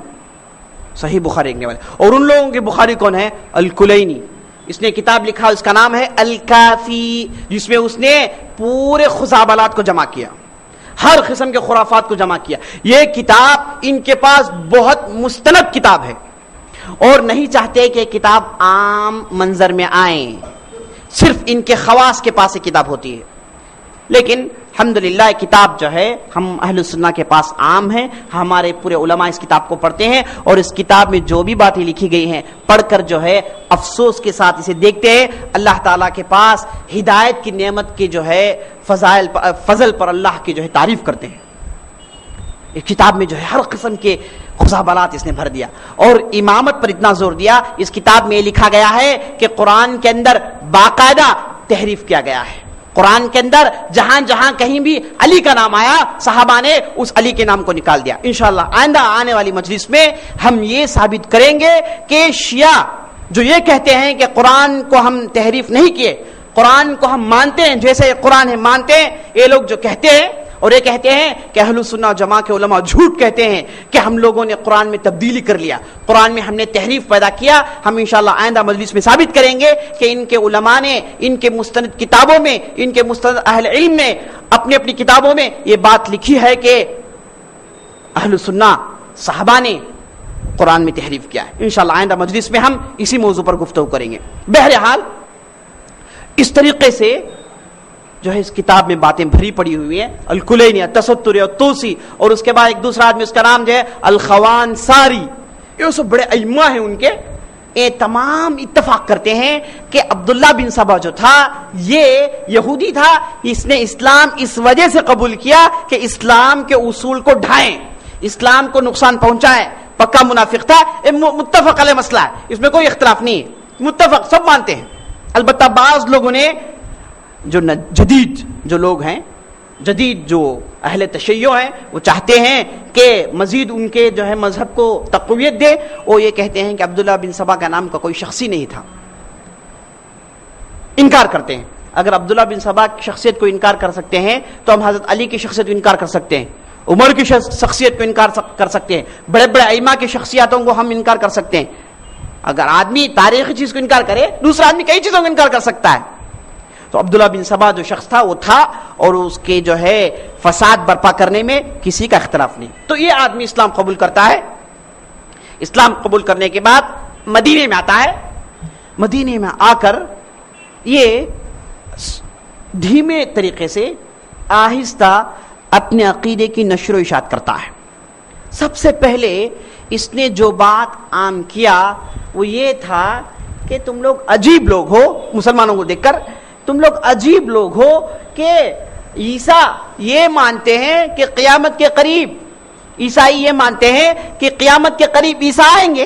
صحیح بخاری لکھنے والے. اور ان لوگوں کے بخاری کون ہے؟ الکلینی. اس نے کتاب لکھا, اس کا نام ہے الکافی, جس میں اس نے پورے خزعبلات کو جمع کیا, ہر قسم کے خرافات کو جمع کیا. یہ کتاب ان کے پاس بہت مستند کتاب ہے, اور نہیں چاہتے کہ کتاب عام منظر میں آئیں, صرف ان کے خواص کے پاس یہ کتاب ہوتی ہے. لیکن الحمدللہ کتاب جو ہے ہم اہل سنہ کے پاس عام ہے, ہمارے پورے علماء اس کتاب کو پڑھتے ہیں, اور اس کتاب میں جو بھی باتیں لکھی گئی ہیں پڑھ کر جو ہے افسوس کے ساتھ اسے دیکھتے ہیں. اللہ تعالیٰ کے پاس ہدایت کی نعمت کی جو ہے فضل پر اللہ کی جو ہے تعریف کرتے ہیں. اس کتاب میں جو ہے ہر قسم کے خزعبلات اس نے بھر دیا, اور امامت پر اتنا زور دیا. اس کتاب میں یہ لکھا گیا ہے کہ قرآن کے اندر باقاعدہ تحریف کیا گیا ہے. قرآن کے اندر جہاں جہاں کہیں بھی علی کا نام آیا, صحابہ نے اس علی کے نام کو نکال دیا. انشاءاللہ آئندہ آنے والی مجلس میں ہم یہ ثابت کریں گے کہ شیعہ جو یہ کہتے ہیں کہ قرآن کو ہم تحریف نہیں کیے, قرآن کو ہم مانتے ہیں جیسے قرآن ہے مانتے ہیں, یہ لوگ جو کہتے ہیں اور یہ کہتے ہیں کہ اہل سنہ جماعت کے علماء جھوٹ کہتے ہیں کہ ہم لوگوں نے قرآن میں تبدیلی کر لیا, قرآن میں ہم نے تحریف پیدا کیا. ہم انشاءاللہ آئندہ مجلس میں ثابت کریں گے کہ ان کے علماء نے ان کے مستند کتابوں میں, ان کے مستند اہل علم نے اپنی اپنی کتابوں میں یہ بات لکھی ہے کہ اہل سنہ صحابہ نے قرآن میں تحریف کیا ہے. انشاءاللہ آئندہ مجلس میں ہم اسی موضوع پر گفتگو کریں گے. بہرحال اس طریقے سے جو ہے اس کتاب میں باتیں بھری پڑی ہوئی ہیں. الکلینی, التستر, الطوسی, اور اس کے بعد ایک دوسرا آدمی اس کا نام جو ہے الخوان ساری. یہ سب بڑے ائمہ ہیں ان کے. یہ تمام اتفاق کرتے ہیں کہ عبداللہ بن سبا جو تھا یہ یہودی تھا, اس نے اسلام اس وجہ سے قبول کیا کہ اسلام کے اصول کو ڈھائیں, اسلام کو نقصان پہنچائیں. پکا منافق تھا. متفق علیہ مسئلہ ہے, اس میں کوئی اختلاف نہیں ہے, متفق سب مانتے ہیں. البتہ بعض لوگوں نے جو جدید جو لوگ ہیں, جدید جو اہل تشیع ہیں, وہ چاہتے ہیں کہ مزید ان کے جو ہے مذہب کو تقویت دے. وہ یہ کہتے ہیں کہ عبداللہ بن سبا کا نام کا کوئی شخصی نہیں تھا, انکار کرتے ہیں. اگر عبداللہ بن سبا کی شخصیت کو انکار کر سکتے ہیں تو ہم حضرت علی کی شخصیت کو انکار کر سکتے ہیں, عمر کی شخصیت کو انکار کر سکتے ہیں, بڑے بڑے ائمہ کی شخصیاتوں کو ہم انکار کر سکتے ہیں. اگر آدمی تاریخی چیز کو انکار کرے, دوسرا آدمی کئی چیزوں کو انکار کر سکتا ہے. تو عبداللہ بن سبا جو شخص تھا وہ تھا, اور اس کے جو ہے فساد برپا کرنے میں کسی کا اختلاف نہیں. تو یہ آدمی اسلام قبول کرتا ہے. اسلام قبول کرنے کے بعد مدینے میں آتا ہے. مدینے میں آ کر یہ دھیمے طریقے سے آہستہ اپنے عقیدے کی نشر و اشاعت کرتا ہے. سب سے پہلے اس نے جو بات عام کیا وہ یہ تھا کہ تم لوگ عجیب لوگ ہو, مسلمانوں کو دیکھ کر تم لوگ عجیب لوگ ہو کہ عیسیٰ یہ مانتے ہیں کہ قیامت کے قریب, عیسائی یہ مانتے ہیں کہ قیامت کے قریب عیسیٰ آئیں گے.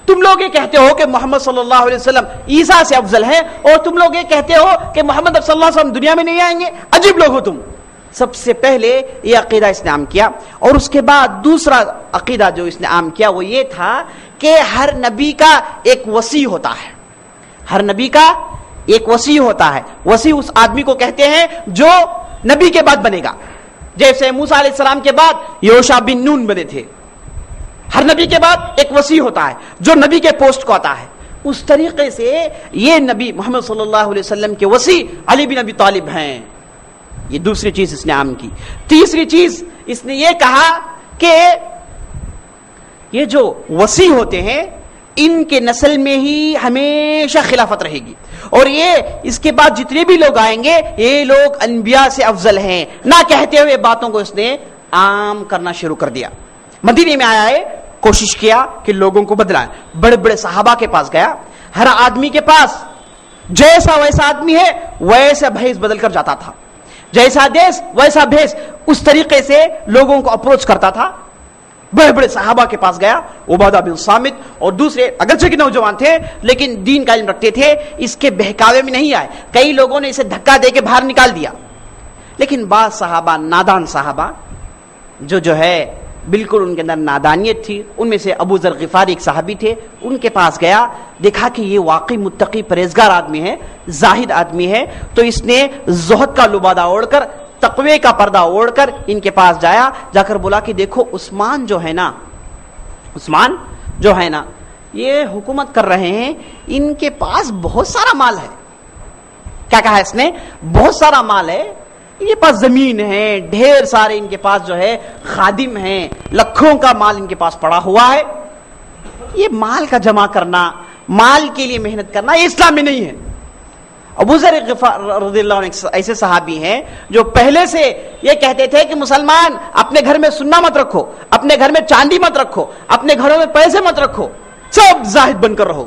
تم لوگ یہ کہتے ہو کہ محمد صلی اللہ علیہ وسلم عیسیٰ سے افضل ہے, اور تم لوگ یہ کہتے ہو کہ محمد صلی اللہ علیہ وسلم دنیا میں نہیں آئیں گے. عجیب لوگ ہو تم. سب سے پہلے یہ عقیدہ اس نے عام کیا. اور اس کے بعد دوسرا عقیدہ جو اس نے عام کیا وہ یہ تھا کہ ہر نبی کا ایک وصی ہوتا ہے. ہر نبی کا ایک وصی ہوتا ہے. وصی اس آدمی کو کہتے ہیں جو نبی کے بعد بنے گا. جیسے موسیٰ علیہ السلام کے بعد یوشع بن نون بنے تھے. ہر نبی کے بعد ایک وصی ہوتا ہے جو نبی کے پوسٹ کو آتا ہے. اس طریقے سے یہ نبی محمد صلی اللہ علیہ وسلم کے وصی علی بن ابی طالب ہیں. یہ دوسری چیز اس نے عام کی. تیسری چیز اس نے یہ کہا کہ یہ جو وصی ہوتے ہیں ان کے نسل میں ہی ہمیشہ خلافت رہے گی, اور یہ اس کے بعد جتنے بھی لوگ آئیں گے یہ لوگ انبیاء سے افضل ہیں. نہ کہتے ہوئے باتوں کو اس نے عام کرنا شروع کر دیا. مدینے میں آیا ہے, کوشش کیا کہ لوگوں کو بدلائے. بڑے بڑے صحابہ کے پاس گیا. ہر آدمی کے پاس جیسا ویسا آدمی ہے ویسا بھیس بدل کر جاتا تھا, جیسا دیس ویسا بھیس. اس طریقے سے لوگوں کو اپروچ کرتا تھا. بڑے بڑے صحابہ کے پاس گیا, عبادہ بن صامت اور دوسرے, اگرچہ کہ نوجوان تھے لیکن دین کا علم رکھتے تھے, اس کے بہکاوے میں نہیں آئے. کئی لوگوں نے اسے دھکا دے کے باہر نکال دیا. لیکن بعض صحابہ, نادان صحابہ جو ہے بالکل ان کے اندر نادانیت تھی, ان میں سے ابو ذر غفاری ایک صحابی تھے, ان کے پاس گیا. دیکھا کہ یہ واقعی متقی پرہیزگار آدمی ہے, زاہد آدمی ہے, تو اس نے زہد کا لبادہ اوڑھ کر تقوی کا پردہ اوڑھ کر ان کے پاس جایا، جا کر بولا کہ دیکھو عثمان جو ہے نا یہ حکومت کر رہے ہیں، ان کے پاس بہت سارا مال ہے. کیا کہا اس نے؟ بہت سارا مال ہے، ان کے پاس زمین ہے، ڈھیر سارے ان کے پاس جو ہے خادم ہیں، لاکھوں کا مال ان کے پاس پڑا ہوا ہے. یہ مال کا جمع کرنا، مال کے لیے محنت کرنا، یہ اسلام میں نہیں ہے. ابو ذر غفاری رضی اللہ عنہ ایسے صحابی ہیں جو پہلے سے یہ کہتے تھے کہ مسلمان اپنے گھر میں سونا مت رکھو، اپنے گھر میں چاندی مت رکھو، اپنے گھروں میں پیسے مت رکھو، سب زاہد بن کر رہو.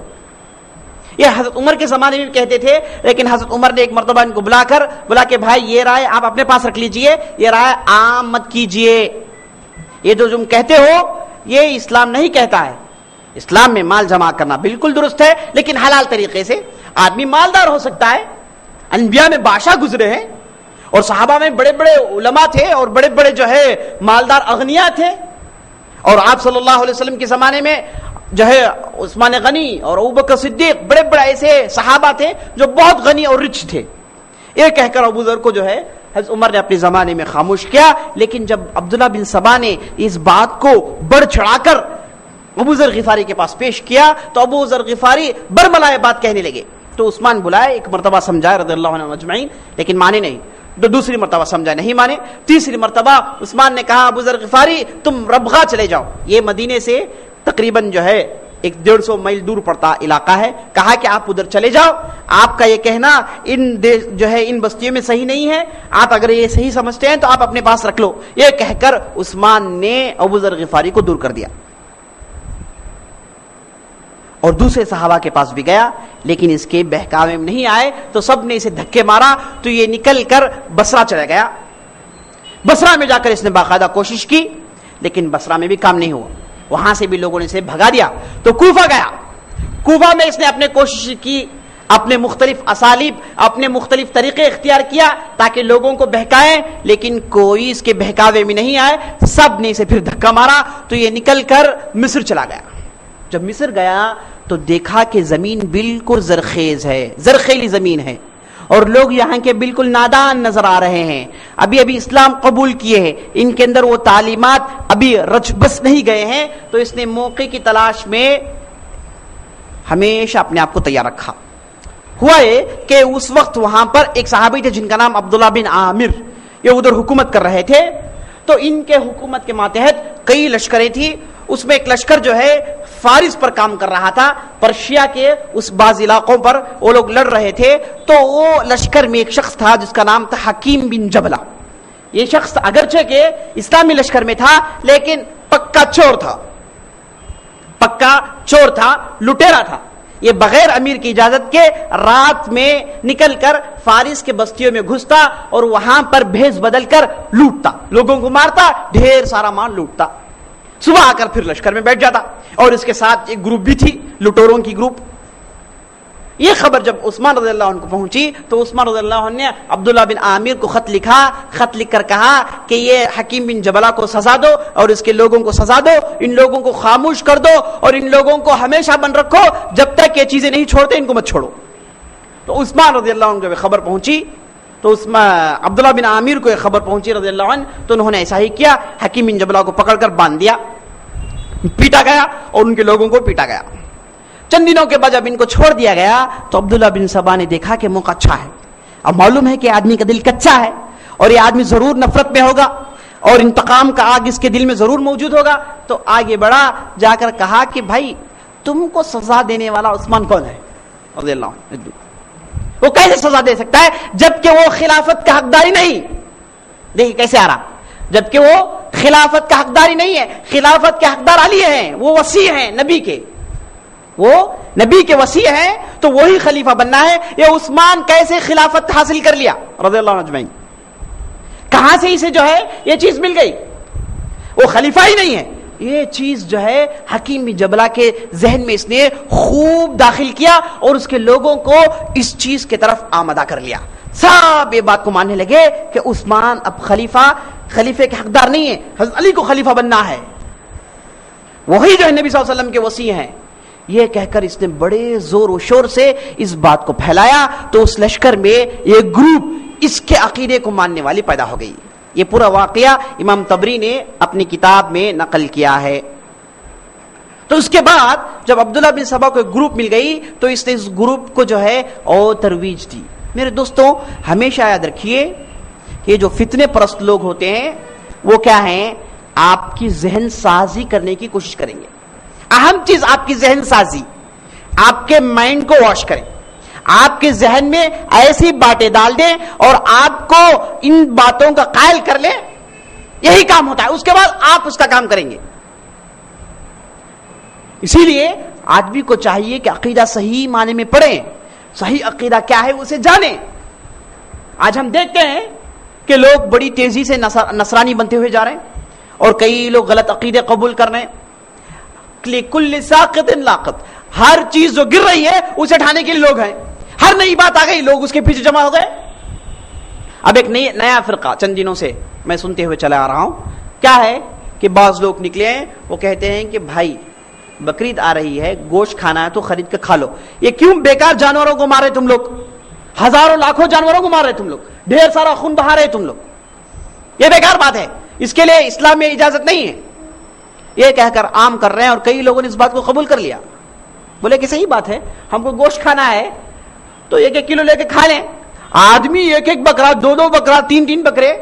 یہ حضرت عمر کے زمانے میں بھی کہتے تھے، لیکن حضرت عمر نے ایک مرتبہ ان کو بلا کہ بھائی یہ رائے آپ اپنے پاس رکھ لیجئے، یہ رائے عام مت کیجئے. یہ جو تم کہتے ہو یہ اسلام نہیں کہتا ہے. اسلام میں مال جمع کرنا بالکل درست ہے، لیکن حلال طریقے سے. آدمی مالدار ہو سکتا ہے، انبیاء میں بادشاہ گزرے ہیں، اور صحابہ میں بڑے بڑے علماء تھے، اور بڑے بڑے جو ہے مالدار اغنیاء تھے. اور آپ صلی اللہ علیہ وسلم کے زمانے میں جو ہے عثمان غنی اور ابوبکر صدیق بڑے بڑے ایسے صحابہ تھے جو بہت غنی اور رچ تھے. یہ کہہ کر ابو ذر کو جو ہے حضرت عمر نے اپنے زمانے میں خاموش کیا. لیکن جب عبداللہ بن سبا نے اس بات کو بڑھ چڑھا کر ابو ذر غفاری کے پاس پیش کیا تو ابو ذر غفاری برملائے بات کہنے لگے. تو عثمان بلائے، ایک مرتبہ سمجھائے رضی اللہ عنہ اجمعین، لیکن مانے نہیں. دوسری مرتبہ سمجھا، نہیں مانے. تیسری مرتبہ عثمان نے کہا ابو ذر غفاری تم ربغا چلے جاؤ. یہ مدینے سے تقریباً جو ہے 150 میل دور پڑتا علاقہ ہے. کہا کہ آپ ادھر چلے جاؤ، آپ کا یہ کہنا ان بستیوں میں صحیح نہیں ہے، آپ اگر یہ صحیح سمجھتے ہیں تو آپ اپنے پاس رکھ لو. یہ کہہ کر عثمان نے ابو ذر غفاری کو دور کر دیا اور دوسرے صحابہ کے پاس بھی گیا، لیکن اس کے بہکاوے میں نہیں آئے تو سب نے اسے دھکے مارا. تو یہ نکل کر بصرہ چلا گیا. بصرہ میں جا کر اس نے باقاعدہ کوشش کی، لیکن بصرہ میں بھی کام نہیں ہوا. وہاں سے بھی لوگوں نے اسے بھگا دیا. تو کوفہ گیا. کوفہ میں اس نے اپنے کوشش کی، اپنے مختلف اسالیب، اپنے مختلف طریقے اختیار کیا تاکہ لوگوں کو بہکائیں، لیکن کوئی اس کے بہکاوے میں نہیں آئے. سب نے اسے پھر دھکا مارا. تو یہ نکل کر مصر چلا گیا. جب مصر گیا تو دیکھا کہ زمین بالکل زرخیز ہے، زرخیلی زمین ہے، اور لوگ یہاں کے بالکل نادان نظر آ رہے ہیں. ابھی اسلام قبول کیے ہیں، ان کے اندر وہ تعلیمات ابھی رچ بس نہیں گئے ہیں. تو اس نے موقع کی تلاش میں ہمیشہ اپنے آپ کو تیار رکھا. ہوا یہ کہ اس وقت وہاں پر ایک صحابی تھے جن کا نام عبداللہ بن عامر، یہ ادھر حکومت کر رہے تھے. تو ان کے حکومت کے ماتحت کئی لشکریں تھی. اس میں ایک لشکر جو ہے فارس پر کام کر رہا تھا، پرشیا کے اس بعض علاقوں پر وہ لوگ لڑ رہے تھے. تو وہ لشکر میں ایک شخص تھا جس کا نام تھا حکیم بن جبلہ. یہ شخص اگرچہ کہ اسلامی لشکر میں تھا لیکن پکا چور تھا، لٹیرا تھا. یہ بغیر امیر کی اجازت کے رات میں نکل کر فارس کے بستیوں میں گھستا اور وہاں پر بھیس بدل کر لوٹتا، لوگوں کو مارتا، ڈھیر سارا مال لوٹتا. صبح آ کر پھر لشکر میں بیٹھ جاتا. اور اس کے ساتھ ایک گروپ بھی تھی، لٹوروں کی گروپ. یہ خبر جب عثمان رضی اللہ عنہ کو پہنچی تو عثمان رضی اللہ عنہ نے عبداللہ بن عامر کو خط لکھا. خط لکھ کر کہا کہ یہ حکیم بن جبلہ کو سزا دو اور اس کے لوگوں کو سزا دو، ان لوگوں کو خاموش کر دو اور ان لوگوں کو ہمیشہ بند رکھو، جب تک یہ چیزیں نہیں چھوڑتے ان کو مت چھوڑو. تو عثمان رضی اللہ عنہ جب خبر پہنچی تو عبداللہ بن عامر کو یہ خبر پہنچی رضی اللہ عنہ، تو انہوں نے ایسا ہی کیا. حکیم بن جبلہ کو پکڑ کر باندھ دیا، پیٹا گیا اور ان کے لوگوں کو پیٹا گیا. چند دنوں کے بعد جب ان کو چھوڑ دیا گیا تو عبداللہ بن سبا نے دیکھا کہ موقع اچھا ہے. اب معلوم ہے کہ آدمی کا دل کچا ہے اور یہ آدمی ضرور نفرت میں ہوگا اور انتقام کا آگ اس کے دل میں ضرور موجود ہوگا. تو آگے بڑھا، جا کر کہا کہ بھائی تم کو سزا دینے والا عثمان کون ہے رضی اللہ عنہ؟ وہ کیسے سزا دے سکتا ہے جبکہ وہ خلافت کا حقداری نہیں؟ دیکھیے کیسے آ رہا، جبکہ وہ خلافت کا حقداری نہیں ہے. خلافت کے حقدار علی ہیں، وہ وصی ہیں نبی کے، وہ نبی کے وصی ہیں، تو وہی خلیفہ بننا ہے. یہ عثمان کیسے خلافت حاصل کر لیا رضی اللہ عنہ اجمعین؟ کہاں سے اسے جو ہے یہ چیز مل گئی؟ وہ خلیفہ ہی نہیں ہے. یہ چیز جو ہے حکیم بن جبلہ کے ذہن میں اس نے خوب داخل کیا اور اس کے لوگوں کو اس چیز کی طرف آمادہ کر لیا. سب یہ بات کو ماننے لگے کہ عثمان اب خلیفے کے حقدار نہیں ہے، حضرت علی کو خلیفہ بننا ہے، وہی جو ہے نبی صلی اللہ علیہ وسلم کے وصی ہیں. یہ کہہ کر اس نے بڑے زور و شور سے اس بات کو پھیلایا. تو اس لشکر میں یہ گروپ اس کے عقیدے کو ماننے والی پیدا ہو گئی. یہ پورا واقعہ امام طبری نے اپنی کتاب میں نقل کیا ہے. تو اس کے بعد جب عبداللہ بن سبا کو ایک گروپ مل گئی تو اس نے اس گروپ کو جو ہے اور ترویج دی. میرے دوستوں ہمیشہ یاد رکھیے کہ جو فتنے پرست لوگ ہوتے ہیں وہ کیا ہیں؟ آپ کی ذہن سازی کرنے کی کوشش کریں گے. اہم چیز آپ کی ذہن سازی، آپ کے مائنڈ کو واش کریں، آپ کے ذہن میں ایسی باتیں ڈال دیں اور آپ کو ان باتوں کا قائل کر لیں. یہی کام ہوتا ہے. اس کے بعد آپ اس کا کام کریں گے. اسی لیے آدمی کو چاہیے کہ عقیدہ صحیح معنی میں پڑھیں. صحیح عقیدہ کیا ہے اسے جانیں. آج ہم دیکھتے ہیں کہ لوگ بڑی تیزی سے نصرانی بنتے ہوئے جا رہے ہیں اور کئی لوگ غلط عقیدے قبول کر رہے ہیں. کل ساقط لاقط، ہر چیز جو گر رہی ہے اسے اٹھانے کے لیے لوگ ہیں. ہر نئی بات آ گئی لوگ اس کے پیچھے جمع ہو گئے. اب ایک نیا فرقہ چند دنوں سے میں سنتے ہوئے چلا آ رہا ہوں. کیا ہے کہ بعض لوگ نکلے ہیں وہ کہتے ہیں کہ بھائی بقرعید آ رہی ہے، گوشت کھانا ہے تو خرید کے کھا لو. یہ کیوں بیکار جانوروں کو مار رہے تم لوگ؟ ہزاروں لاکھوں جانوروں کو مار رہے تم لوگ، ڈھیر سارا خون بہا رہے تم لوگ. یہ بیکار بات ہے، اس کے لیے اسلام میں اجازت نہیں ہے. یہ کہہ کر عام کر رہے ہیں اور کئی لوگوں نے اس بات کو قبول کر لیا. بولے کہ صحیح بات ہے، ہم کو گوشت کھانا ہے تو 1-1 کلو لے کے کھا لیں. آدمی 1-1 بکرا، 2-2 بکرا، 3-3 بکرے،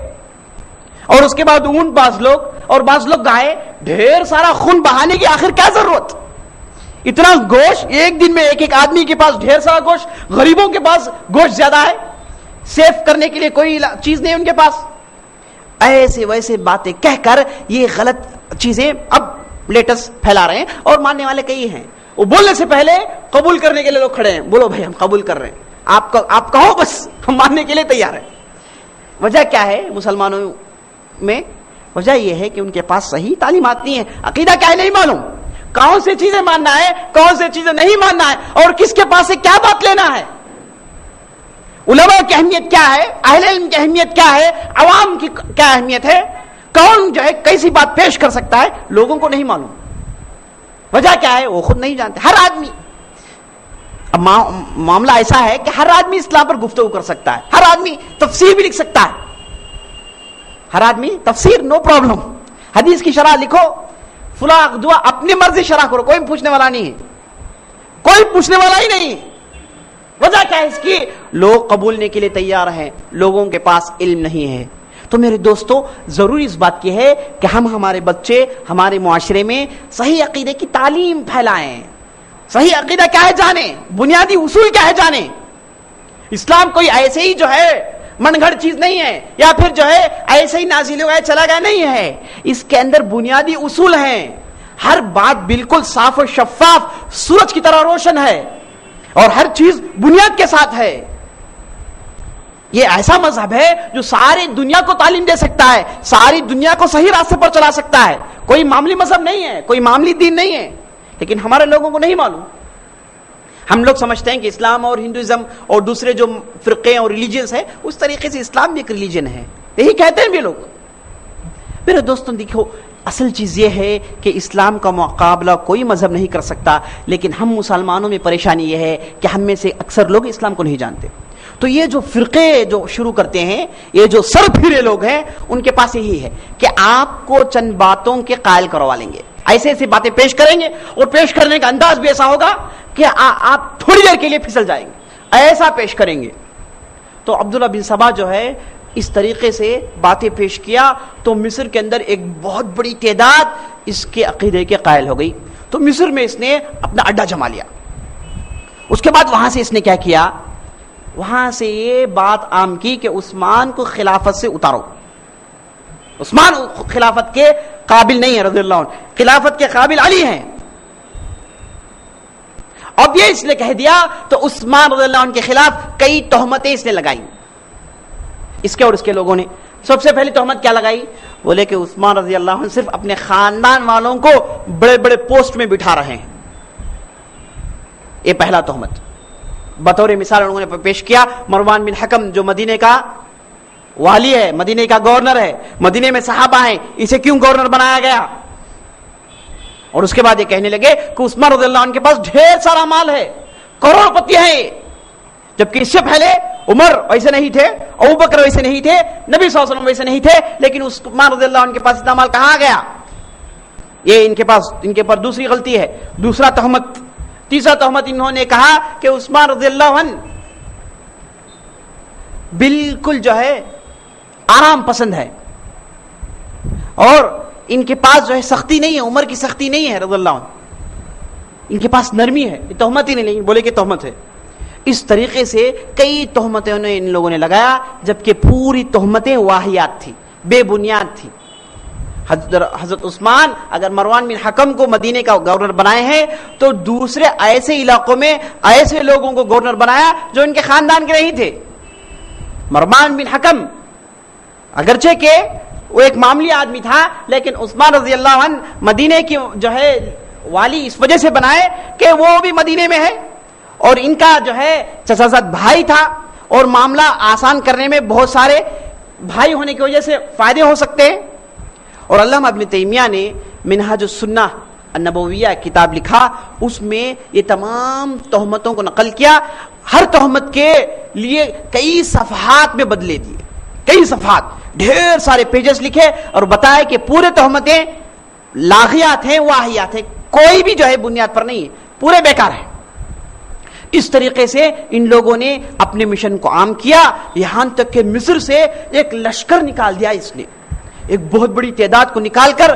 اور اس کے بعد اونٹ بعض لوگ اور بعض لوگ گائے. ڈھیر سارا خون بہانے کی آخر کیا ضرورت؟ اتنا گوشت ایک دن میں ایک آدمی کے پاس ڈھیر سارا گوشت، غریبوں کے پاس گوشت زیادہ ہے، سیف کرنے کے لیے کوئی چیز نہیں ان کے پاس. ایسے ویسے باتیں کہہ کر یہ غلط چیزیں اب لیٹسٹ پھیلا رہے ہیں اور ماننے والے کئی ہیں. وہ بولنے سے پہلے قبول کرنے کے لیے لوگ کھڑے ہیں. بولو بھائی ہم قبول کر رہے ہیں، آپ کہو بس ہم ماننے کے لیے تیار ہیں. وجہ کیا ہے مسلمانوں میں؟ وجہ یہ ہے کہ ان کے پاس صحیح تعلیمات نہیں ہے. عقیدہ کیا ہے نہیں معلوم، کون سی چیزیں ماننا ہے، کون سی چیزیں نہیں ماننا ہے، اور کس کے پاس سے کیا بات لینا ہے. علماء کی اہمیت کیا ہے، اہل علم کی اہمیت کیا ہے، عوام کی کیا اہمیت ہے، کون جو ہے کیسی بات پیش کر سکتا ہے، لوگوں کو نہیں معلوم. وجہ کیا ہے وہ خود نہیں جانتے. ہر آدمی، اب معاملہ ایسا ہے کہ ہر آدمی اسلام پر گفتگو کر سکتا ہے، ہر آدمی تفسیر بھی لکھ سکتا ہے. ہر آدمی تفسیر نو پرابلم، حدیث کی شرح لکھو، فلاں دعا اپنی مرضی شرح کرو، کوئی پوچھنے والا نہیں ہے، کوئی پوچھنے والا ہی نہیں. وجہ کیا ہے اس کی؟ لوگ قبولنے کے لیے تیار ہیں، لوگوں کے پاس علم نہیں ہے. تو میرے دوستو ضروری اس بات کی ہے کہ ہم ہمارے بچے ہمارے معاشرے میں صحیح عقیدے کی تعلیم پھیلائیں. صحیح عقیدہ کیا ہے جانیں، بنیادی اصول کیا ہے جانیں. اسلام کوئی ایسے ہی جو ہے من گھڑ چیز نہیں ہے، یا پھر جو ہے ایسے ہی نازل ہو گیا چلا گیا نہیں ہے. اس کے اندر بنیادی اصول ہیں. ہر بات بالکل صاف و شفاف سورج کی طرح روشن ہے اور ہر چیز بنیاد کے ساتھ ہے. یہ ایسا مذہب ہے جو ساری دنیا کو تعلیم دے سکتا ہے، ساری دنیا کو صحیح راستے پر چلا سکتا ہے. کوئی معمولی مذہب نہیں ہے، کوئی معمولی دین نہیں ہے. لیکن ہمارے لوگوں کو نہیں معلوم. ہم لوگ سمجھتے ہیں کہ اسلام اور ہندوازم اور دوسرے جو فرقے اور ریلیجنس ہیں اس طریقے سے اسلام بھی ایک ریلیجن ہے، یہی کہتے ہیں بھی لوگ. میرے دوستوں دیکھو، اصل چیز یہ ہے کہ اسلام کا مقابلہ کوئی مذہب نہیں کر سکتا. لیکن ہم مسلمانوں میں پریشانی یہ ہے کہ ہم میں سے اکثر لوگ اسلام کو نہیں جانتے. تو یہ جو فرقے جو شروع کرتے ہیں، یہ جو سر پھرے لوگ ہیں، ان کے پاس یہی ہے کہ آپ کو چند باتوں کے قائل کروا لیں گے، ایسے ایسی باتیں پیش کریں گے اور پیش کرنے کا انداز بھی ایسا ہوگا کہ آپ تھوڑی دیر کے لیے پھسل جائیں گے، ایسا پیش کریں گے. تو عبداللہ بن سبا جو ہے اس طریقے سے باتیں پیش کیا تو مصر کے اندر ایک بہت بڑی تعداد اس کے عقیدے کے قائل ہو گئی. تو مصر میں اس نے اپنا اڈا جما لیا. اس کے بعد وہاں سے اس نے کیا کیا، وہاں سے یہ بات عام کی کہ عثمان کو خلافت سے اتارو. عثمان خلافت کے قابل نہیں ہے رضی اللہ عنہ، خلافت کے قابل علی ہیں. اب یہ اس نے کہہ دیا تو عثمان رضی اللہ عنہ کے خلاف کئی تہمتیں اس نے لگائی. اس کے اور اس کے لوگوں نے سب سے پہلی تہمت کیا لگائی؟ بولے کہ عثمان رضی اللہ عنہ صرف اپنے خاندان والوں کو بڑے بڑے پوسٹ میں بٹھا رہے ہیں. یہ پہلا تہمت. بطور مثال انہوں نے پیش کیا مروان بن حکم جو مدینے کا والی ہے، مدینے کا گورنر ہے، مدینے میں صحابہ ہیں، اسے کیوں گورنر بنایا گیا؟ اور اس کے بعد یہ کہنے لگے کہ عثمان رضی اللہ عنہ کے پاس ڈھیر سارا مال ہے، کروڑ پتی ہے، جبکہ اس سے پہلے عمر ویسے نہیں تھے، ابو بکر ویسے نہیں تھے، نبی صلی اللہ علیہ وسلم ویسے نہیں تھے، لیکن عثمان رضی اللہ عنہ کے پاس اتنا مال کہاں گیا؟ یہ ان کے پر دوسری غلطی ہے، دوسرا تہمت، تیسرا تہمت انہوں نے کہا کہ عثمان رضی اللہ عنہ بالکل جو ہے آرام پسند ہے اور ان کے پاس جو ہے سختی نہیں ہے، عمر کی سختی نہیں ہے رضی اللہ عنہ، ان کے پاس نرمی ہے. یہ تہمت ہی نہیں بولے کہ تہمت ہے. اس طریقے سے کئی تہمتیں ان لوگوں نے لگایا، جبکہ پوری تہمتیں واہیات تھی، بے بنیاد تھی. حضرت عثمان اگر مروان بن حکم کو مدینے کا گورنر بنائے ہیں تو دوسرے ایسے علاقوں میں ایسے لوگوں کو گورنر بنایا جو ان کے خاندان کے نہیں تھے. مروان بن حکم اگرچہ کہ وہ ایک معمولی آدمی تھا، لیکن عثمان رضی اللہ عنہ مدینے کی جو ہے والی اس وجہ سے بنائے کہ وہ بھی مدینے میں ہے اور ان کا جو ہے چچا زاد بھائی تھا اور معاملہ آسان کرنے میں بہت سارے بھائی ہونے کی وجہ سے فائدے ہو سکتے ہیں. اور علامہ ابن تیمیہ نے منہاج السنہ النبویہ کتاب لکھا، اس میں یہ تمام تہمتوں کو نقل کیا، ہر تہمت کے لیے کئی صفحات میں بدلے دیے، کئی صفحات، ڈھیر سارے پیجز لکھے اور بتایا کہ پورے تہمتیں لاغیات ہیں، واہیات ہیں، کوئی بھی جو ہے بنیاد پر نہیں ہے، پورے بیکار ہیں. اس طریقے سے ان لوگوں نے اپنے مشن کو عام کیا، یہاں تک کہ مصر سے ایک لشکر نکال دیا. اس نے ایک بہت بڑی تعداد کو نکال کر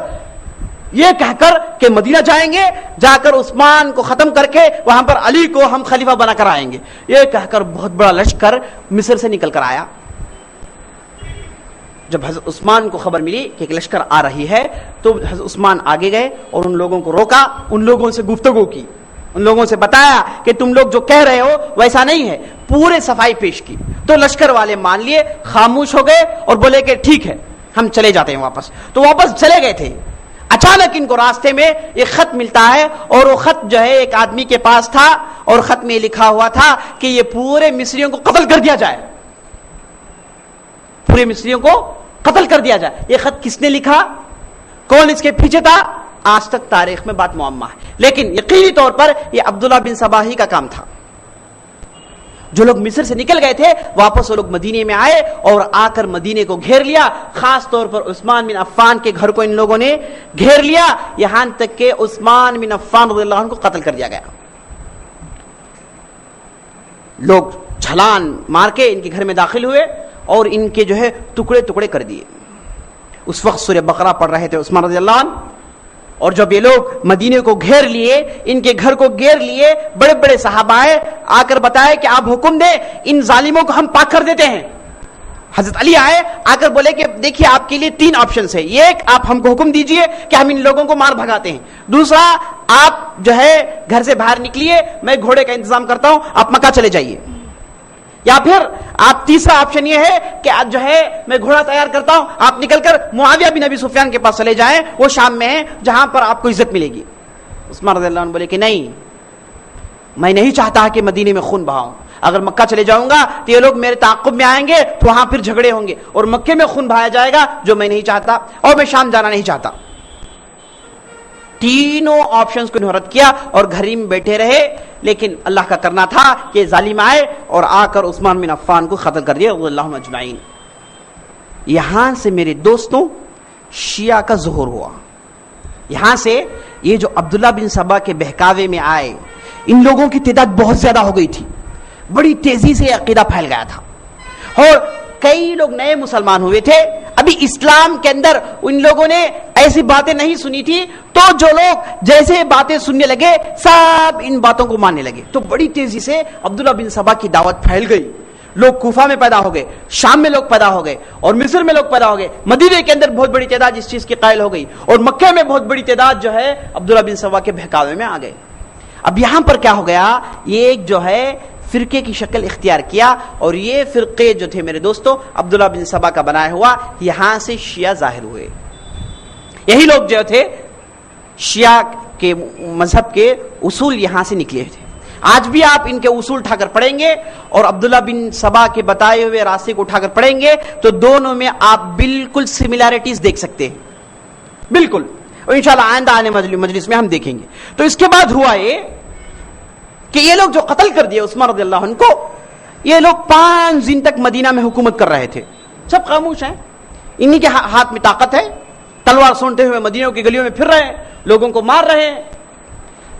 یہ کہہ کر کہ مدینہ جائیں گے، جا کر عثمان کو ختم کر کے وہاں پر علی کو ہم خلیفہ بنا کر آئیں گے، یہ کہہ کر بہت بڑا لشکر مصر سے نکل کر آیا. جب حضرت عثمان کو خبر ملی کہ ایک لشکر آ رہی ہے تو حضرت عثمان آگے گئے اور ان لوگوں کو روکا، ان لوگوں سے گفتگو کی، ان لوگوں سے بتایا کہ تم لوگ جو کہہ رہے ہو ویسا نہیں ہے، پورے صفائی پیش کی. تو لشکر والے مان لیے، خاموش ہو گئے اور بولے کہ ٹھیک ہے ہم چلے جاتے ہیں واپس. تو واپس چلے گئے تھے. اچانک ان کو راستے میں ایک خط ملتا ہے اور وہ خط جو ہے ایک آدمی کے پاس تھا اور خط میں لکھا ہوا تھا کہ یہ پورے مصریوں کو قتل کر دیا جائے، پورے مصریوں کو قتل کر دیا جائے. یہ خط کس نے لکھا، کون اس کے پیچھے تھا، آج تک تاریخ میں بات معمہ ہے، لیکن یقینی طور پر یہ عبداللہ بن سبا ہی کا کام تھا. جو لوگ مصر سے نکل گئے تھے واپس وہ لوگ مدینے میں آئے اور آ کر مدینے کو گھیر لیا. خاص طور پر عثمان بن عفان کے گھر کو ان لوگوں نے گھیر لیا، یہاں تک کہ عثمان بن عفان رضی اللہ عنہ کو قتل کر دیا گیا. لوگ چھلان مار کے ان کے گھر میں داخل ہوئے اور ان کے جو ہے ٹکڑے ٹکڑے کر دیے. اس وقت سورہ بقرہ پڑھ رہے تھے عثمان رضی اللہ عنہ، اور جب یہ لوگ مدینے کو گھیر لیے، ان کے گھر کو گھیر لیے، بڑے بڑے صحابہ آئے، آ کر بتائے کہ آپ حکم دیں ان ظالموں کو ہم پاک کر دیتے ہیں. حضرت علی آئے، آ کر بولے کہ دیکھیے آپ کے لیے 3 آپشنز ہیں، ایک آپ ہم کو حکم دیجئے کہ ہم ان لوگوں کو مار بھگاتے ہیں، دوسرا آپ جو ہے گھر سے باہر نکلیے، میں گھوڑے کا انتظام کرتا ہوں، آپ مکہ چلے جائیے، یا پھر آپ تیسرا آپشن یہ ہے کہ جو ہے میں گھوڑا تیار کرتا ہوں، آپ نکل کر معاویہ بن ابی سفیان کے پاس چلے جائیں، وہ شام میں ہے جہاں پر آپ کو عزت ملے گی. عثمان رضی اللہ عنہ بولے کہ نہیں، میں نہیں چاہتا کہ مدینے میں خون بہاؤں، اگر مکہ چلے جاؤں گا تو یہ لوگ میرے تعاقب میں آئیں گے تو وہاں پھر جھگڑے ہوں گے اور مکے میں خون بہایا جائے گا جو میں نہیں چاہتا، اور میں شام جانا نہیں چاہتا. تینوں آپشنز کو انہوں نے رد کیا اور گھر میں بیٹھے رہے. لیکن اللہ کا کرنا تھا کہ ظالم آئے اور آ کر عثمان بن عفان کو قتل کر دیا رضی اللہ اجمعین. یہاں سے میرے دوستوں شیعہ کا ظہور ہوا. یہاں سے یہ جو عبداللہ بن سبا کے بہکاوے میں آئے، ان لوگوں کی تعداد بہت زیادہ ہو گئی تھی، بڑی تیزی سے عقیدہ پھیل گیا تھا اور کئی لوگ نئے مسلمان ہوئے تھے. ابھی اسلام کے اندر ان لوگوں نے ایسی باتیں نہیں سنی تھی، تو جو لوگ جیسے باتیں سننے لگے سب ان باتوں کو ماننے لگے. تو بڑی تیزی سے عبداللہ بن سبا کی دعوت پھیل گئی. لوگ کوفہ میں پیدا ہو گئے، شام میں لوگ پیدا ہو گئے اور مصر میں لوگ پیدا ہو گئے. مدینے کے اندر بہت بڑی تعداد اس چیز کی قائل ہو گئی اور مکہ میں بہت بڑی تعداد جو ہے عبداللہ بن سبا کے بہکاوے میں آ گئے. اب یہاں پر کیا ہو گیا، یہ ایک جو ہے فرقے کی شکل اختیار کیا اور یہ فرقے جو تھے میرے دوستوں عبداللہ بن سبا کا بنایا ہوا، یہاں سے شیعہ ظاہر ہوئے. یہی لوگ جو تھے شیعہ کے مذہب کے اصول یہاں سے نکلے تھے. آج بھی آپ ان کے اصول اٹھا کر پڑھیں گے اور عبداللہ بن سبا کے بتائے ہوئے راستے کو اٹھا کر پڑھیں گے تو دونوں میں آپ بالکل سملیرٹیز دیکھ سکتے ہیں، بالکل، اور انشاءاللہ آئندہ آنے مجلس میں ہم دیکھیں گے. تو اس کے بعد ہوا یہ کہ یہ لوگ جو قتل کر دیے عثمان رضی اللہ عنہ کو، یہ لوگ 5 دن تک مدینہ میں حکومت کر رہے تھے، سب خاموش ہیں، انہی کے ہاتھ میں طاقت ہے، تلوار سونٹے ہوئے مدینہ کی گلیوں میں پھر رہے ہیں، لوگوں کو مار رہے ہیں.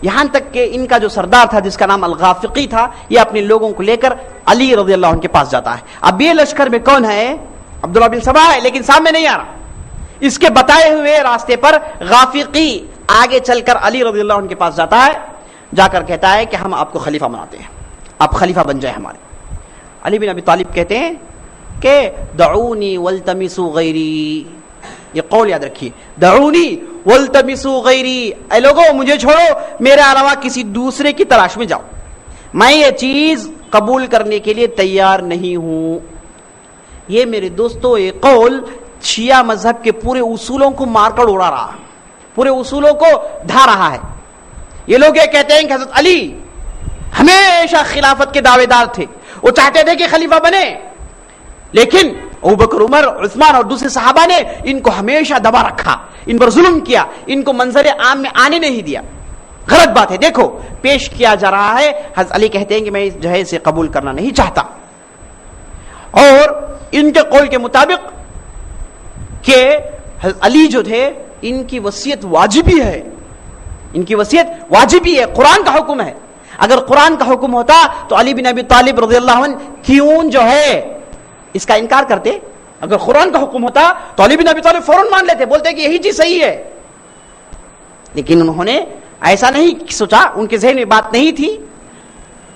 یہاں تک کہ ان کا جو سردار تھا جس کا نام الغافقی تھا، یہ اپنے لوگوں کو لے کر علی رضی اللہ عنہ کے پاس جاتا ہے. اب یہ لشکر میں کون ہے؟ عبداللہ بن سبا ہے، لیکن سامنے نہیں آ رہا. اس کے بتائے ہوئے راستے پر غافقی آگے چل کر علی رضی اللہ عنہ کے پاس جاتا ہے، جا کر کہتا ہے کہ ہم آپ کو خلیفہ بناتے ہیں، آپ خلیفہ بن جائیں ہمارے. علی بن ابی طالب کہتے ہیں کہ دعونی والتمسوا غیری، یہ قول یاد رکھیے، دعونی والتمسوا غیری، اے لوگوں مجھے چھوڑو، میرے علاوہ کسی دوسرے کی تلاش میں جاؤ، میں یہ چیز قبول کرنے کے لیے تیار نہیں ہوں. یہ میرے دوستو یہ قول شیعہ مذہب کے پورے اصولوں کو مار کر اڑا رہا ہے، پورے اصولوں کو ڈھا رہا ہے. یہ لوگ یہ کہتے ہیں کہ حضرت علی ہمیشہ خلافت کے دعوے دار تھے، وہ چاہتے تھے کہ خلیفہ بنے، لیکن ابوبکر، عمر، عثمان اور دوسرے صحابہ نے ان کو ہمیشہ دبا رکھا، ان پر ظلم کیا، ان کو منظر عام میں آنے نہیں دیا. غلط بات ہے، دیکھو پیش کیا جا رہا ہے. حضرت علی کہتے ہیں کہ میں جو ہے اسے قبول کرنا نہیں چاہتا. اور ان کے قول کے مطابق کہ حضرت علی جو تھے ان کی وصیت واجبی ہے، ان کی وصیت واجبی ہے، قرآن کا حکم ہے. اگر قرآن کا حکم ہوتا تو علی بن ابی طالب رضی اللہ عنہ کیوں جو ہے اس کا انکار کرتے؟ اگر قرآن کا حکم ہوتا تو علی بن ابی طالب فوراً مان لیتے، بولتے کہ یہی چیز صحیح ہے. لیکن انہوں نے ایسا نہیں سوچا، ان کے ذہن میں بات نہیں تھی،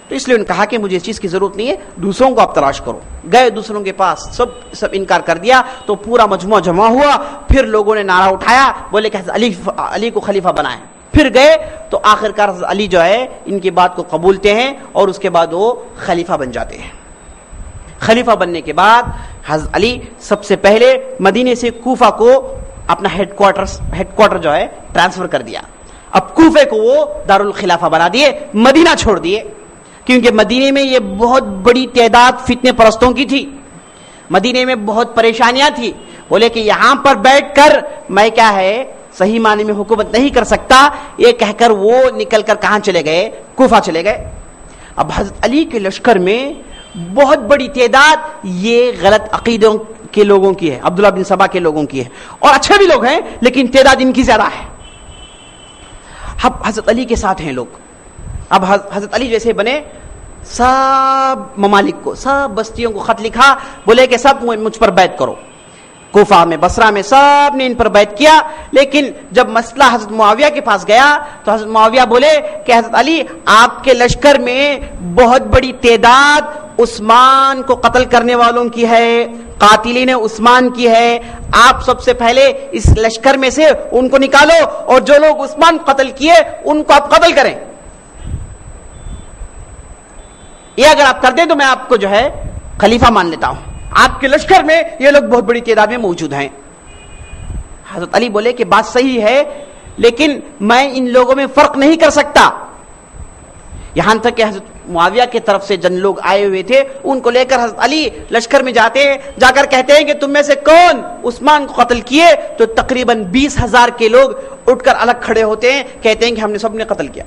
تو اس لیے انہوں نے کہا کہ مجھے اس چیز کی ضرورت نہیں ہے، دوسروں کو آپ تلاش کرو. گئے دوسروں کے پاس، سب انکار کر دیا. تو پورا مجموعہ جمع ہوا، پھر لوگوں نے نعرہ اٹھایا، بولے کہ علی کو خلیفہ بنائیں. پھر گئے تو آخرکار علی جو ہے ان کی بات کو قبولتے ہیں اور اس کے بعد وہ خلیفہ بن جاتے ہیں. خلیفہ بننے کے بعد حضرت علی سب سے پہلے مدینے سے کوفہ کو اپنا ہیڈ کوارٹر جو ہے ٹرانسفر کر دیا. اب کوفے کو وہ دارالخلافہ بنا دیے، مدینہ چھوڑ دیے، کیونکہ مدینے میں یہ بہت بڑی تعداد فتنے پرستوں کی تھی، مدینے میں بہت پریشانیاں تھی. بولے کہ یہاں پر بیٹھ کر میں کیا ہے صحیح معنی میں حکومت نہیں کر سکتا، یہ کہہ کر وہ نکل کر کہاں چلے گئے؟ کوفہ چلے گئے. اب حضرت علی کے لشکر میں بہت بڑی تعداد یہ غلط عقیدوں کے لوگوں کی ہے، عبداللہ بن سبا کے لوگوں کی ہے، اور اچھے بھی لوگ ہیں لیکن تعداد ان کی زیادہ ہے. اب حضرت علی کے ساتھ ہیں لوگ. اب حضرت علی جیسے بنے، سب ممالک کو، سب بستیوں کو خط لکھا، بولے کہ سب مجھ پر بیعت کرو. کوفہ میں، بصرہ میں سب نے ان پر بیعت کیا. لیکن جب مسئلہ حضرت معاویہ کے پاس گیا تو حضرت معاویہ بولے کہ حضرت علی آپ کے لشکر میں بہت بڑی تعداد عثمان کو قتل کرنے والوں کی ہے، قاتلین عثمان کی ہے، آپ سب سے پہلے اس لشکر میں سے ان کو نکالو اور جو لوگ عثمان قتل کیے ان کو آپ قتل کریں. یہ اگر آپ کر دیں تو میں آپ کو جو ہے خلیفہ مان لیتا ہوں. آپ کے لشکر میں یہ لوگ بہت بڑی تعداد میں موجود ہیں. حضرت علی بولے کہ بات صحیح ہے، لیکن میں ان لوگوں میں فرق نہیں کر سکتا. یہاں تک کہ حضرت معاویہ کی طرف سے جن لوگ آئے ہوئے تھے ان کو لے کر حضرت علی لشکر میں جاتے ہیں، جا کر کہتے ہیں کہ تم میں سے کون عثمان کو قتل کیے؟ تو تقریباً 20,000 کے لوگ اٹھ کر الگ کھڑے ہوتے ہیں، کہتے ہیں کہ ہم نے سب نے قتل کیا.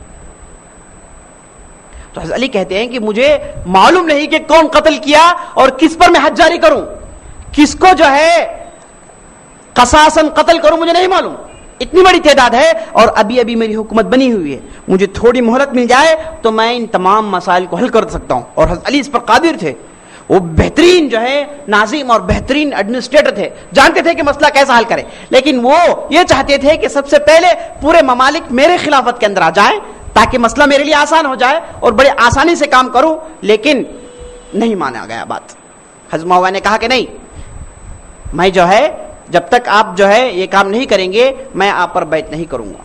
تو حضرت علی کہتے ہیں کہ مجھے معلوم نہیں کہ کون قتل کیا اور کس پر میں حد جاری کروں، کس کو جو ہے قصاصاً قتل کروں، مجھے نہیں معلوم. اتنی بڑی تعداد ہے اور ابھی میری حکومت بنی ہوئی ہے، مجھے تھوڑی مہلت مل جائے تو میں ان تمام مسائل کو حل کر سکتا ہوں. اور حضرت علی اس پر قادر تھے، وہ بہترین جو ہے ناظم اور بہترین ایڈمنسٹریٹر تھے، جانتے تھے کہ مسئلہ کیسا حل کرے. لیکن وہ یہ چاہتے تھے کہ سب سے پہلے پورے ممالک میرے خلافت کے اندر آ جائیں تاکہ مسئلہ میرے لیے آسان ہو جائے اور بڑے آسانی سے کام کروں. لیکن نہیں مانا گیا بات. حضرت معاویہ نے کہا کہ نہیں، میں جو ہے جب تک آپ جو ہے یہ کام نہیں کریں گے میں آپ پر بیعت نہیں کروں گا.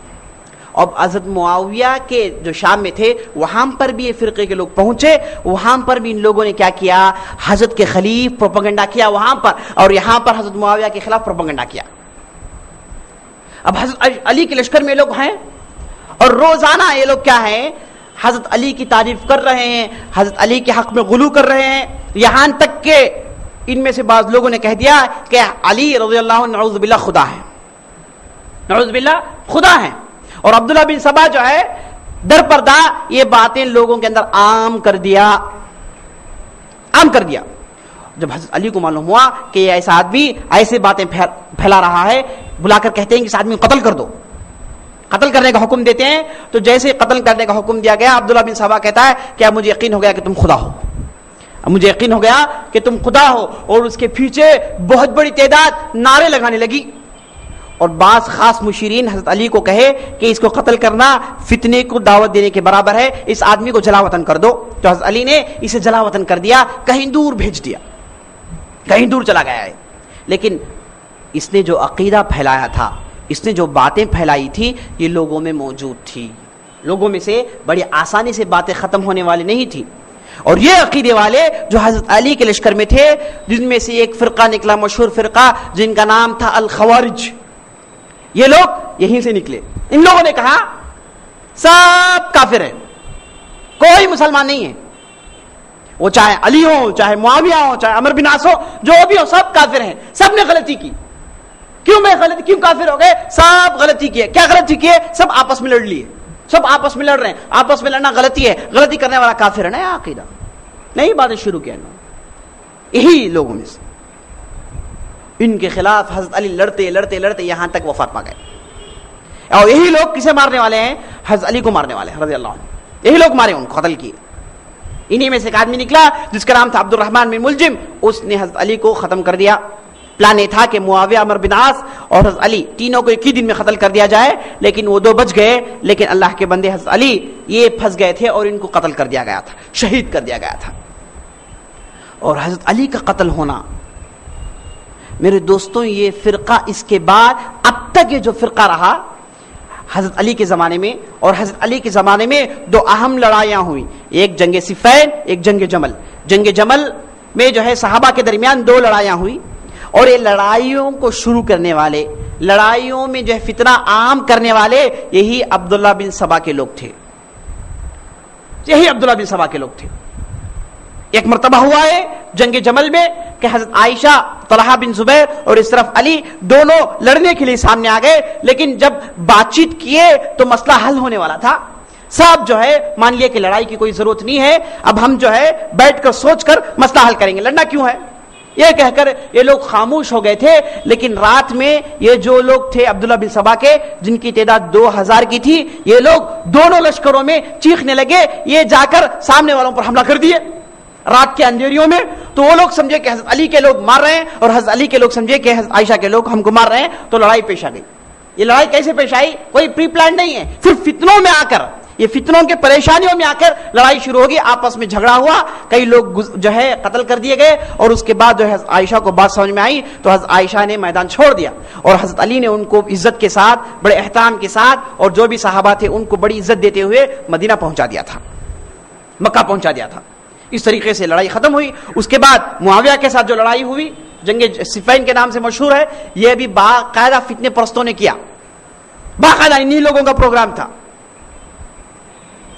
اب حضرت معاویہ کے جو شام میں تھے وہاں پر بھی یہ فرقے کے لوگ پہنچے، وہاں پر بھی ان لوگوں نے کیا کیا؟ حضرت کے خلیف پروپیگنڈا کیا وہاں پر، اور یہاں پر حضرت معاویہ کے خلاف پروپیگنڈا کیا. اب حضرت علی کے لشکر میں لوگ ہیں اور روزانہ یہ لوگ کیا ہیں؟ حضرت علی کی تعریف کر رہے ہیں، حضرت علی کے حق میں غلو کر رہے ہیں. یہاں تک کہ ان میں سے بعض لوگوں نے کہہ دیا کہ علی رضی اللہ عنہ نعوذ باللہ خدا ہے، نعوذ باللہ خدا ہے. اور عبداللہ بن سبا جو ہے در پردہ یہ باتیں لوگوں کے اندر عام کر دیا. اعلان کر دیا. جب حضرت علی کو معلوم ہوا کہ یہ ایسا آدمی ایسے باتیں پھیلا رہا ہے, بلا کر کہتے ہیں کہ اس آدمی کو قتل کر دو. قتل کرنے کا حکم دیتے ہیں. تو جیسے قتل کرنے کا حکم دیا گیا, عبداللہ بن سبا کہتا ہے کہ اب مجھے یقین ہو گیا کہ تم خدا ہو, اب مجھے یقین ہو گیا کہ تم خدا ہو. اور اس کے پیچھے بہت بڑی تعداد نعرے لگانے لگی. اور بعض خاص مشیرین حضرت علی کو کہے کہ اس کو قتل کرنا فتنے کو دعوت دینے کے برابر ہے, اس آدمی کو جلا وطن کر دو. تو حضرت علی نے اسے جلا وطن کر دیا, کہیں دور بھیج دیا, کہیں دور چلا گیا ہے. لیکن اس نے جو عقیدہ پھیلایا تھا, اس نے جو باتیں پھیلائی تھی, یہ لوگوں میں موجود تھی. لوگوں میں سے بڑی آسانی سے باتیں ختم ہونے والی نہیں تھی. اور یہ عقیدے والے جو حضرت علی کے لشکر میں تھے, جن میں سے ایک فرقہ نکلا, مشہور فرقہ جن کا نام تھا الخوارج, یہ لوگ یہیں سے نکلے. ان لوگوں نے کہا سب کافر ہیں, کوئی مسلمان نہیں ہے, وہ چاہے علی ہو, چاہے معاویہ ہو, چاہے عمر بن عاص ہو, جو بھی ہو, سب کافر ہیں. سب نے غلطی کی. کیوں کافر ہو گئے؟ سب غلطی کی ہے. کیا غلطی کی ہے؟ سب آپس میں لڑ لیے, سب آپس میں لڑ رہے ہیں. آپس میں لڑنا غلطی ہے, غلطی کرنے والا کافر ہے. نیا عقیدہ, نئی باتیں شروع کیا یہی لوگوں میں سے. ان کے خلاف حضرت علی لڑتے لڑتے لڑتے یہاں تک وفات پا گئے. اور یہی لوگ کسے مارنے والے ہیں؟ حضرت علی کو مارنے والے ہیں رضی اللہ عنہ. یہی لوگ مارے, ان کو قتل کیے. انہی میں سے ایک آدمی نکلا جس کا نام تھا عبد الرحمن بن ملجم, اس نے حضرت علی کو ختم کر دیا. پلان یہ تھا کہ معاویہ, عمر بن عاص اور حضرت علی تینوں کو ایک ہی دن میں قتل کر دیا جائے, لیکن وہ دو بچ گئے. لیکن اللہ کے بندے حضرت علی یہ پھنس گئے تھے اور ان کو قتل کر دیا گیا تھا, شہید کر دیا گیا تھا. اور حضرت علی کا قتل ہونا, میرے دوستوں, یہ فرقہ اس کے بعد اب تک یہ جو فرقہ رہا حضرت علی کے زمانے میں, اور حضرت علی کے زمانے میں دو اہم لڑائیاں ہوئی. ایک جنگ صفین, ایک جنگ جمل. جنگ جمل میں جو ہے صحابہ کے درمیان دو لڑائیاں ہوئی, اور یہ لڑائیوں کو شروع کرنے والے, لڑائیوں میں جو ہے فتنہ عام کرنے والے, یہی عبداللہ بن سبا کے لوگ تھے. یہی عبداللہ بن سبا کے لوگ تھے. ایک مرتبہ ہوا ہے جنگ جمل میں کہ حضرت عائشہ, طلحہ بن زبیر اور اس طرف علی دونوں لڑنے کے لیے سامنے آ گئے. لیکن جب بات چیت کیے تو مسئلہ حل ہونے والا تھا. سب جو ہے مان لیے کہ لڑائی کی کوئی ضرورت نہیں ہے, اب ہم جو ہے بیٹھ کر سوچ کر مسئلہ حل کریں گے, لڑنا کیوں ہے, یہ کہہ کر یہ لوگ خاموش ہو گئے تھے. لیکن رات میں یہ جو لوگ تھے عبداللہ بن سبا کے, جن کی تعداد 2000 کی تھی, یہ لوگ دونوں لشکروں میں چیخنے لگے. یہ جا کر سامنے والوں پر حملہ کر دیے رات کے اندھیریوں میں. تو وہ لوگ سمجھے کہ حضرت علی کے لوگ مار رہے ہیں, اور حضرت علی کے لوگ سمجھے کہ حضرت عائشہ کے لوگ ہم کو مار رہے ہیں. تو لڑائی پیش آ گئی. یہ لڑائی کیسے پیش آئی؟ کوئی پری پلان نہیں ہے, صرف فتنوں میں آ کر, یہ فتنوں کے پریشانیوں میں آ کر لڑائی شروع ہوگی. آپس میں جھگڑا ہوا, کئی لوگ جو ہے قتل کر دیے گئے. اور اس کے بعد جو حضرت عائشہ کو بات سمجھ میں آئی تو حضرت عائشہ نے میدان چھوڑ دیا, اور حضرت علی نے ان کو عزت کے ساتھ, بڑے احترام کے ساتھ, اور جو بھی صحابہ تھے ان کو بڑی عزت دیتے ہوئے مدینہ پہنچا دیا تھا, مکہ پہنچا دیا تھا. اس طریقے سے لڑائی ختم ہوئی. اس کے بعد معاویہ کے ساتھ جو لڑائی ہوئی, جنگ صفین کے نام سے مشہور ہے, یہ بھی باقاعدہ فتنے پرستوں نے کیا, باقاعدہ انہی لوگوں کا پروگرام تھا.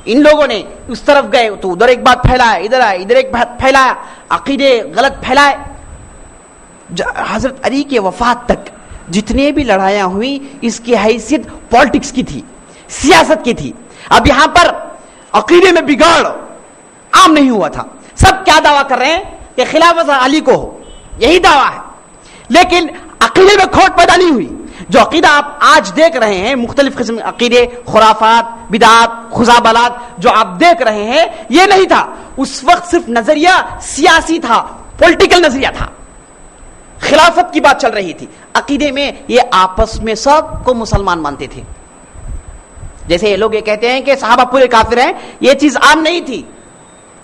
ان لوگوں نے اس طرف گئے تو ادھر ایک بات پھیلایا, ادھر آئے ادھر ایک بات پھیلایا, عقیدے غلط پھیلائے. حضرت علی کے وفات تک جتنے بھی لڑائیاں ہوئی, اس کی حیثیت پالیٹکس کی تھی, سیاست کی تھی. اب یہاں پر عقیدے میں بگاڑ عام نہیں ہوا تھا. سب کیا دعویٰ کر رہے ہیں کہ خلافت علی کو ہو, یہی دعویٰ ہے. لیکن عقیدے میں کھوٹ پیدا نہیں ہوئی. جو عقیدہ آپ آج دیکھ رہے ہیں, مختلف قسم کے عقیدے, خرافات, بدعات, خزعبلات جو آپ دیکھ رہے ہیں, یہ نہیں تھا. اس وقت صرف نظریہ سیاسی تھا, پولیٹیکل نظریہ تھا, خلافت کی بات چل رہی تھی. عقیدے میں یہ آپس میں سب کو مسلمان مانتے تھے. جیسے یہ لوگ یہ کہتے ہیں کہ صحابہ پورے کافر ہیں, یہ چیز عام نہیں تھی.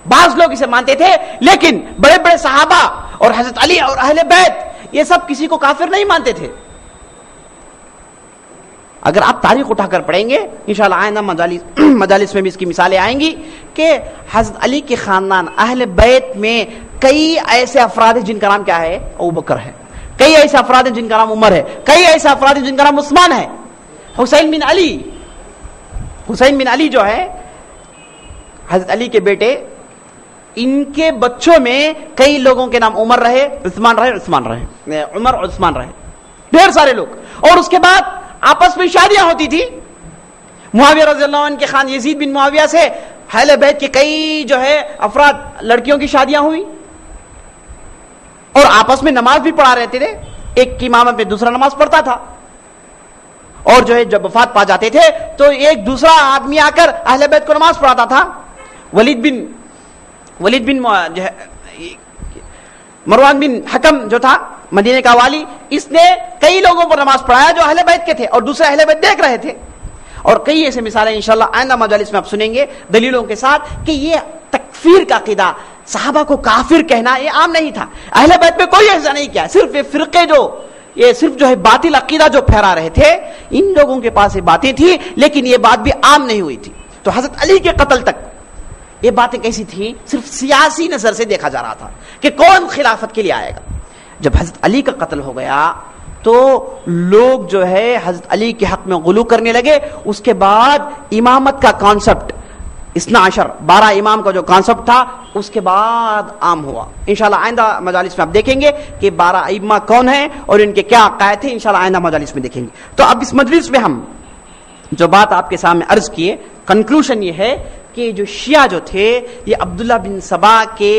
بعض لوگ اسے مانتے تھے, لیکن بڑے بڑے صحابہ اور حضرت علی اور اہل بیت یہ سب کسی کو کافر نہیں مانتے تھے. اگر آپ تاریخ اٹھا کر پڑھیں گے انشاءاللہ آئندہ مجالس میں بھی اس کی مثالیں آئیں گی کہ حضرت علی کے خاندان اہل بیت میں کئی ایسے افراد ہیں جن کا نام کیا ہے؟ ابوبکر ہے. کئی ایسے افراد ہیں جن کا نام عمر ہے. کئی ایسے افراد ہیں جن کا نام عثمان ہے. حسین بن علی جو ہے حضرت علی کے بیٹے, ان کے بچوں میں کئی لوگوں کے نام عمر رہے, عمر اور عثمان رہے, ڈھیر سارے لوگ. اور اس کے بعد آپس میں شادیاں ہوتی تھی. معاویہ رضی اللہ عنہ کے خان یزید بن معاویہ سے اہل بیت کے کئی جو ہے افراد, لڑکیوں کی شادیاں ہوئی. اور آپس میں نماز بھی پڑھا رہتے تھے، ایک کی امامت میں دوسرا نماز پڑھتا تھا، اور جو ہے جب وفات پا جاتے تھے تو ایک دوسرا آدمی آ کر اہل بیت کو نماز پڑھاتا تھا. ولید بن جو ہے مروان بن حکم جو تھا مدینے کا والی، اس نے کئی لوگوں پر نماز پڑھایا جو اہل بیت کے تھے اور دوسرے اہل بیت دیکھ رہے تھے. اور کئی ایسے مثالیں انشاءاللہ آئندہ مجالس میں آپ سنیں گے دلیلوں کے ساتھ کہ یہ تکفیر کا عقیدہ، صحابہ کو کافر کہنا یہ عام نہیں تھا. اہل بیت میں کوئی ایسا نہیں کیا، صرف یہ فرقے صرف جو ہے باطل عقیدہ جو پھیلا رہے تھے، ان لوگوں کے پاس یہ باتیں تھیں، لیکن یہ بات بھی عام نہیں ہوئی تھی. تو حضرت علی کے قتل تک یہ باتیں کیسی تھیں؟ صرف سیاسی نظر سے دیکھا جا رہا تھا کہ کون خلافت کے لیے آئے گا. جب حضرت علی کا قتل ہو گیا تو لوگ جو ہے حضرت علی کے حق میں غلو کرنے لگے. اس کے بعد امامت کا کانسیپٹ، 12 امام کا جو کانسیپٹ تھا، اس کے بعد عام ہوا. انشاءاللہ آئندہ مجالس میں آپ دیکھیں گے کہ 12 ائمہ کون ہیں اور ان کے کیا عقائد تھے، انشاءاللہ آئندہ مجالس میں دیکھیں گے. تو اب اس مجلس میں ہم جو بات آپ کے سامنے عرض کیے، کنکلوژن یہ ہے کہ جو شیعہ جو تھے یہ عبداللہ بن سبا کے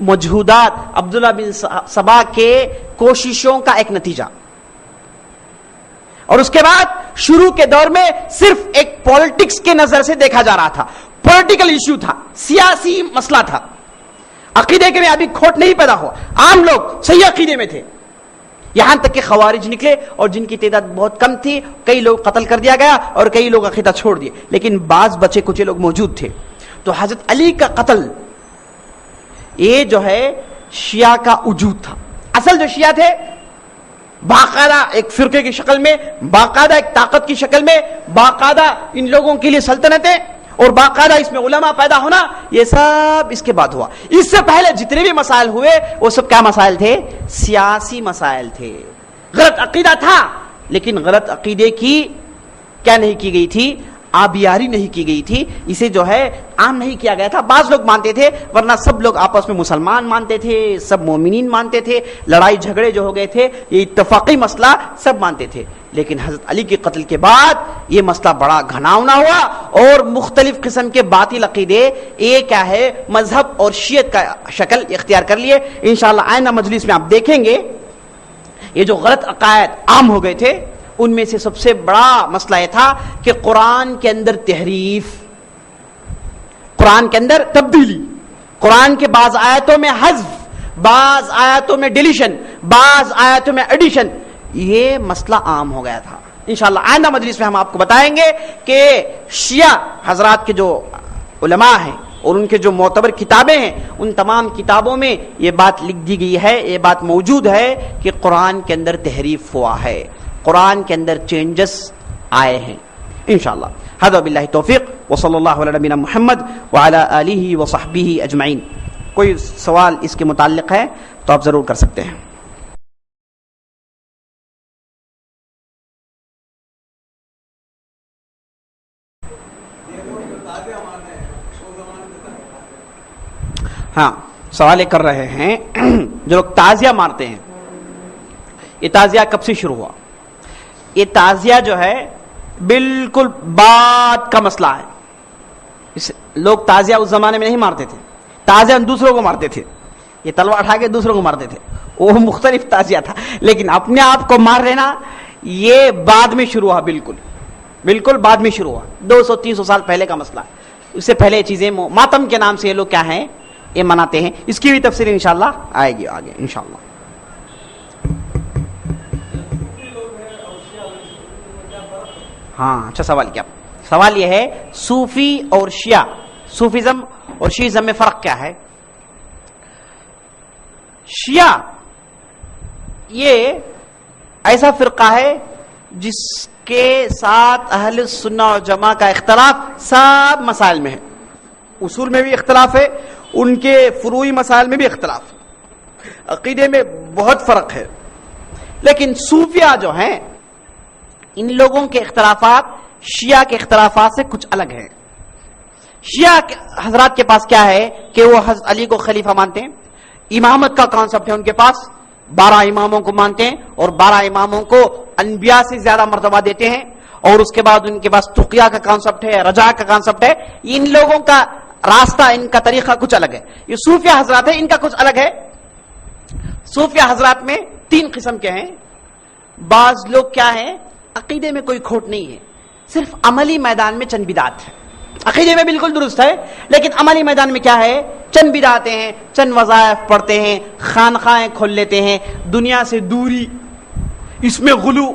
مجہودات، عبداللہ بن سبا کے کوششوں کا ایک نتیجہ. اور اس کے بعد شروع کے دور میں صرف ایک پولیٹکس کے نظر سے دیکھا جا رہا تھا، پولیٹیکل ایشو تھا، سیاسی مسئلہ تھا. عقیدے کے میں ابھی کھوٹ نہیں پیدا ہوا، عام لوگ صحیح عقیدے میں تھے، یہاں تک کہ خوارج نکلے اور جن کی تعداد بہت کم تھی، کئی لوگ قتل کر دیا گیا اور کئی لوگ عقیدہ چھوڑ دیے، لیکن بعض بچے کچھ لوگ موجود تھے. تو حضرت علی کا قتل یہ جو ہے شیعہ کا وجود تھا. اصل جو شیعہ تھے باقاعدہ ایک فرقے کی شکل میں، باقاعدہ ایک طاقت کی شکل میں، باقاعدہ ان لوگوں کے لیے سلطنتیں اور باقاعدہ اس میں علماء پیدا ہونا، یہ سب اس کے بعد ہوا. اس سے پہلے جتنے بھی مسائل ہوئے وہ سب کیا مسائل تھے؟ سیاسی مسائل تھے. غلط عقیدہ تھا، لیکن غلط عقیدے کی کیا نہیں کی گئی تھی؟ آبیاری نہیں کی گئی تھی، اسے جو ہے عام نہیں کیا گیا تھا. بعض لوگ مانتے تھے، ورنہ سب لوگ آپس میں مسلمان مانتے تھے، سب مومنین مانتے تھے. لڑائی جھگڑے جو ہو گئے تھے یہ اتفاقی مسئلہ سب مانتے تھے. لیکن حضرت علی کے قتل کے بعد یہ مسئلہ بڑا گھناؤنا ہوا اور مختلف قسم کے باطل عقیدے یہ کیا ہے مذہب اور شیعت کا شکل اختیار کر لیے. انشاءاللہ آئندہ مجلس میں آپ دیکھیں گے یہ جو غلط عقائد عام ہو گئے تھے ان میں سے سب سے بڑا مسئلہ یہ تھا کہ قرآن کے اندر تحریف، قرآن کے اندر تبدیلی، قرآن کے بعض آیتوں میں حذف، بعض آیتوں میں ڈیلیشن، بعض آیتوں میں ایڈیشن، یہ مسئلہ عام ہو گیا تھا. انشاءاللہ آئندہ مجلس میں ہم آپ کو بتائیں گے کہ شیعہ حضرات کے جو علماء ہیں اور ان کے جو معتبر کتابیں ہیں ان تمام کتابوں میں یہ بات لکھ دی گئی ہے، یہ بات موجود ہے کہ قرآن کے اندر تحریف ہوا ہے، قرآن کے اندر چینجز آئے ہیں. انشاءاللہ ھذا باللہ توفیق وصلی اللہ علی نبینا محمد وعلی آلہ وصحبہ اجمعین. کوئی سوال اس کے متعلق ہے تو آپ ضرور کر سکتے ہیں. ہاں سوال کر رہے ہیں جو لوگ تعزیہ مارتے ہیں، یہ تعزیہ کب سے شروع ہوا؟ یہ تعزیہ جو ہے بالکل بعد کا مسئلہ ہے. لوگ تعزیہ اس زمانے میں نہیں مارتے تھے، تعزیہ دوسروں کو مارتے تھے، یہ تلوار اٹھا کے دوسروں کو مارتے تھے، وہ مختلف تعزیہ تھا. لیکن اپنے آپ کو مار لینا یہ بعد میں شروع ہوا، بالکل بعد میں شروع ہوا، 200-300 سال پہلے کا مسئلہ ہے. اس سے پہلے چیزیں ماتم کے نام سے یہ لوگ کیا ہیں یہ مناتے ہیں. اس کی بھی تفصیل انشاءاللہ آئے گی آگے انشاءاللہ. ہاں اچھا سوال کیا؟ سوال یہ ہے صوفی اور شیعہ، صوفیزم اور شیعزم میں فرق کیا ہے؟ شیعہ یہ ایسا فرقہ ہے جس کے ساتھ اہل سنہ و جماع کا اختلاف سب مسائل میں ہے. اصول میں بھی اختلاف ہے، ان کے فروعی مسائل میں بھی اختلاف ہے، عقیدے میں بہت فرق ہے. لیکن صوفیہ جو ہیں ان لوگوں کے اختلافات شیعہ کے اختلافات سے کچھ الگ ہیں. شیعہ حضرات کے پاس کیا ہے کہ وہ حضرت علی کو خلیفہ مانتے ہیں، امامت کا کانسیپٹ ہے ان کے پاس، 12 اماموں کو مانتے ہیں اور 12 اماموں کو انبیاء سے زیادہ مرتبہ دیتے ہیں. اور اس کے بعد ان کے پاس تقیہ کا کانسیپٹ ہے، رجاء کا کانسیپٹ ہے. ان لوگوں کا راستہ، ان کا طریقہ کچھ الگ ہے. یہ صوفیہ حضرات ہے، ان کا کچھ الگ ہے. صوفیہ حضرات میں تین قسم کے ہیں. بعض لوگ کیا ہے, عقیدے میں کوئی کھوٹ نہیں ہے, صرف عملی میدان میں چند بدعات ہے. عقیدے میں بالکل درست ہے, لیکن عملی میدان میں کیا ہے, چند بدعاتیں ہیں, چند وظائف پڑھتے ہیں, خانقاہیں کھول لیتے ہیں, دنیا سے دوری, اس میں غلو,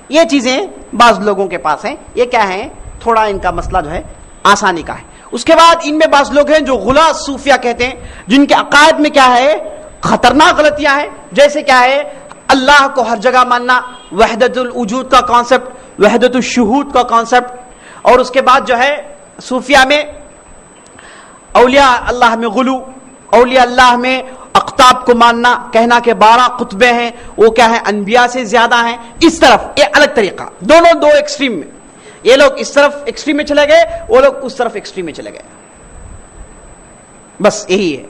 یہ چیزیں بعض لوگوں کے پاس ہیں. یہ کیا ہے, تھوڑا ان کا مسئلہ جو ہے آسانی کا ہے. اس کے بعد ان میں بعض لوگ ہیں جو غلاظ صوفیہ کہتے ہیں, جن کے عقائد میں کیا ہے, خطرناک غلطیاں ہیں. جیسے کیا ہے, اللہ کو ہر جگہ ماننا, وحدت الوجود کا کانسیپٹ, وحدت الشہود کا کانسیپٹ. اور اس کے بعد جو ہے صوفیہ میں اولیاء اللہ میں غلو, اولیاء اللہ میں اقطاب کو ماننا, کہنا کہ 12 قطبے ہیں, وہ کیا ہے, انبیاء سے زیادہ ہیں. اس طرف یہ الگ طریقہ, دونوں دو ایکسٹریم میں. یہ لوگ اس طرف ایکسٹریم میں چلے گئے, وہ لوگ اس طرف ایکسٹریم میں چلے گئے. بس یہی ہے.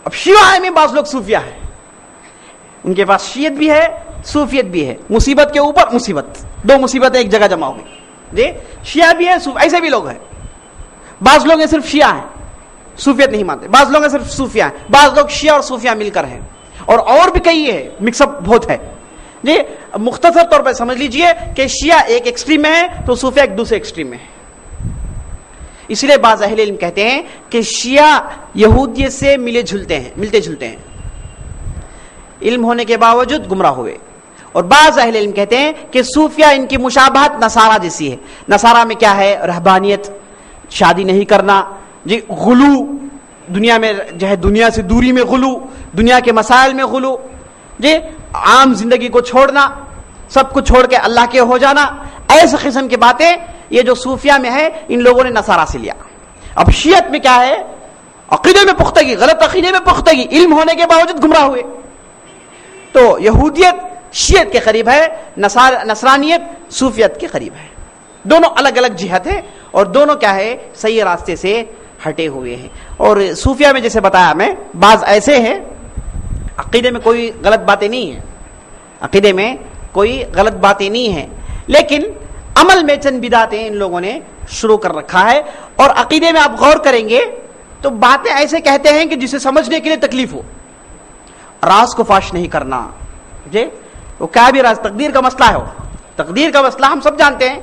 اب شیعہ میں بعض لوگ صوفیہ ہیں, ان کے پاس شیعت بھی ہے, صوفیت بھی ہے. مصیبت کے اوپر مصیبت, دو مصیبتیں ایک جگہ جمع ہو گئی. جی, شیعہ بھی ہے, ایسے بھی لوگ ہیں. بعض لوگ ہیں صرف شیعہ ہیں, صوفیت نہیں مانتے. بعض لوگ ہیں صرف صوفیہ ہیں. بعض لوگ شیعہ اور صوفیہ مل کر ہیں, اور بھی کئی ہے, مکس اپ بہت ہے. جی, مختصر طور پر سمجھ لیجئے کہ شیعہ ایک ایکسٹریم میں ہے تو صوفیہ ایک دوسرے ایکسٹریم میں ہے. اس لیے بعض اہل علم کہتے ہیں کہ شیعہ یہودیت سے ملتے جھلتے ہیں, علم ہونے کے باوجود گمراہ ہوئے. اور بعض اہل علم کہتے ہیں کہ صوفیہ ان کی مشابہت نصارہ جیسی ہے. نصارہ میں کیا ہے, رہبانیت, شادی نہیں کرنا, جی غلو, دنیا میں جو ہے دنیا سے دوری میں غلو, دنیا کے مسائل میں غلو, جی عام زندگی کو چھوڑنا, سب کچھ چھوڑ کے اللہ کے ہو جانا. ایسے قسم کی باتیں یہ جو صوفیہ میں ہے ان لوگوں نے نصارہ سے لیا. اب شیعت میں کیا ہے, عقیدے میں پختگی, غلط عقیدے میں پختگی, علم ہونے کے باوجود گمراہ ہوئے. تو یہودیت شیعت کے قریب ہے, نصرانیت صوفیت کے قریب ہے. دونوں الگ الگ جہت ہیں اور دونوں کیا ہے, صحیح راستے سے ہٹے ہوئے ہیں. اور صوفیہ میں جیسے بتایا میں, بعض ایسے ہیں عقیدے میں کوئی غلط باتیں نہیں ہیں, عقیدے میں کوئی غلط باتیں نہیں ہیں, لیکن عمل میں چند بدعتیں ان لوگوں نے شروع کر رکھا ہے. اور عقیدے میں آپ غور کریں گے تو باتیں ایسے کہتے ہیں کہ جسے سمجھنے کے لیے تکلیف ہو. راز کو فاش نہیں کرنا, جی وہ کیا بھی راز, تقدیر کا مسئلہ ہے, وہ تقدیر کا مسئلہ ہم سب جانتے ہیں.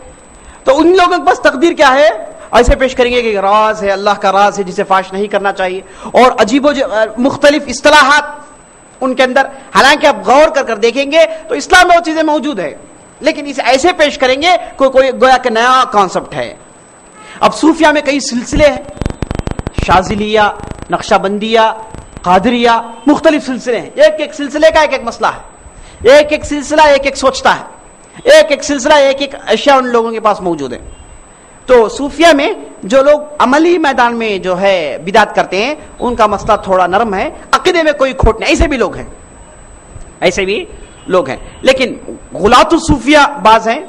تو ان لوگوں کے پاس تقدیر کیا ہے, ایسے پیش کریں گے کہ راز ہے, اللہ کا راز ہے جسے فاش نہیں کرنا چاہیے, اور عجیب و مختلف اصطلاحات ان کے اندر. حالانکہ آپ غور کر دیکھیں گے تو اسلام میں وہ چیزیں موجود ہے, لیکن اسے ایسے پیش کریں گے کوئی گویا کہ نیا کانسیپٹ ہے. اب صوفیہ میں کئی سلسلے ہیں, شاذلیہ, نقشہ بندیہ, قادریہ, مختلف سلسلے ہیں. ایک ایک سلسلے کا ایک ایک مسئلہ ہے, ایک ایک سلسلہ ایک ایک سوچتا ہے, ایک ایک سلسلہ ایک ایک اشیاء ان لوگوں کے پاس موجود ہے. تو صوفیہ میں جو لوگ عملی میدان میں جو ہے بدعت کرتے ہیں ان کا مسئلہ تھوڑا نرم ہے, عقیدے میں کوئی کھوٹ نہیں. ایسے بھی لوگ ہیں, لیکن غلاۃ الصوفیہ بعض ہیں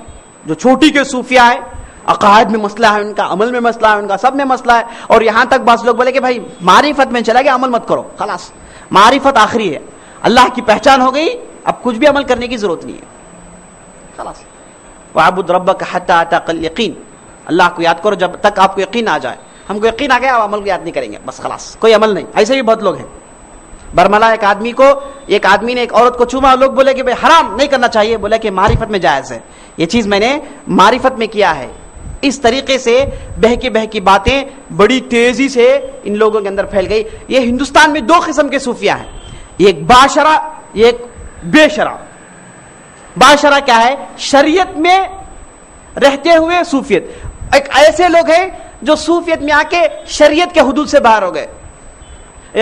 جو چھوٹی کے صوفیہ ہے, عقائد میں مسئلہ ہے ان کا, عمل میں مسئلہ ہے ان کا, سب میں مسئلہ ہے. اور یہاں تک بعض لوگ بولے کہ بھائی معرفت میں چلا گیا, عمل مت کرو, خلاص معرفت آخری ہے, اللہ کی پہچان ہو گئی, اب کچھ بھی عمل کرنے کی ضرورت نہیں ہے, خلاص. وَاعْبُدْ رَبَّكَ حَتَّىٰ أَتَاكَ الْيَقِينُ, اللہ کو یاد کرو جب تک آپ کو یقین آ جائے. ہم کو یقین آ گیا, اب عمل کو یاد نہیں کریں گے, بس خلاص, کوئی عمل نہیں. ایسے بھی بہت لوگ ہیں. برملا ایک آدمی نے ایک عورت کو چوما, لوگ بولے کہ بھائی حرام نہیں کرنا چاہیے, بولے کہ معرفت میں جائز ہے, یہ چیز میں نے معرفت میں کیا ہے. اس طریقے سے بہکی باتیں بڑی تیزی سے ان لوگوں کے اندر پھیل گئی. یہ ہندوستان میں دو قسم کے صوفیہ ہیں, ایک باشرہ, ایک بے شرع. باشرہ کیا ہے, شریعت میں رہتے ہوئے صوفیت. ایک ایسے لوگ ہیں جو صوفیت میں آ کے شریعت کے حدود سے باہر ہو گئے.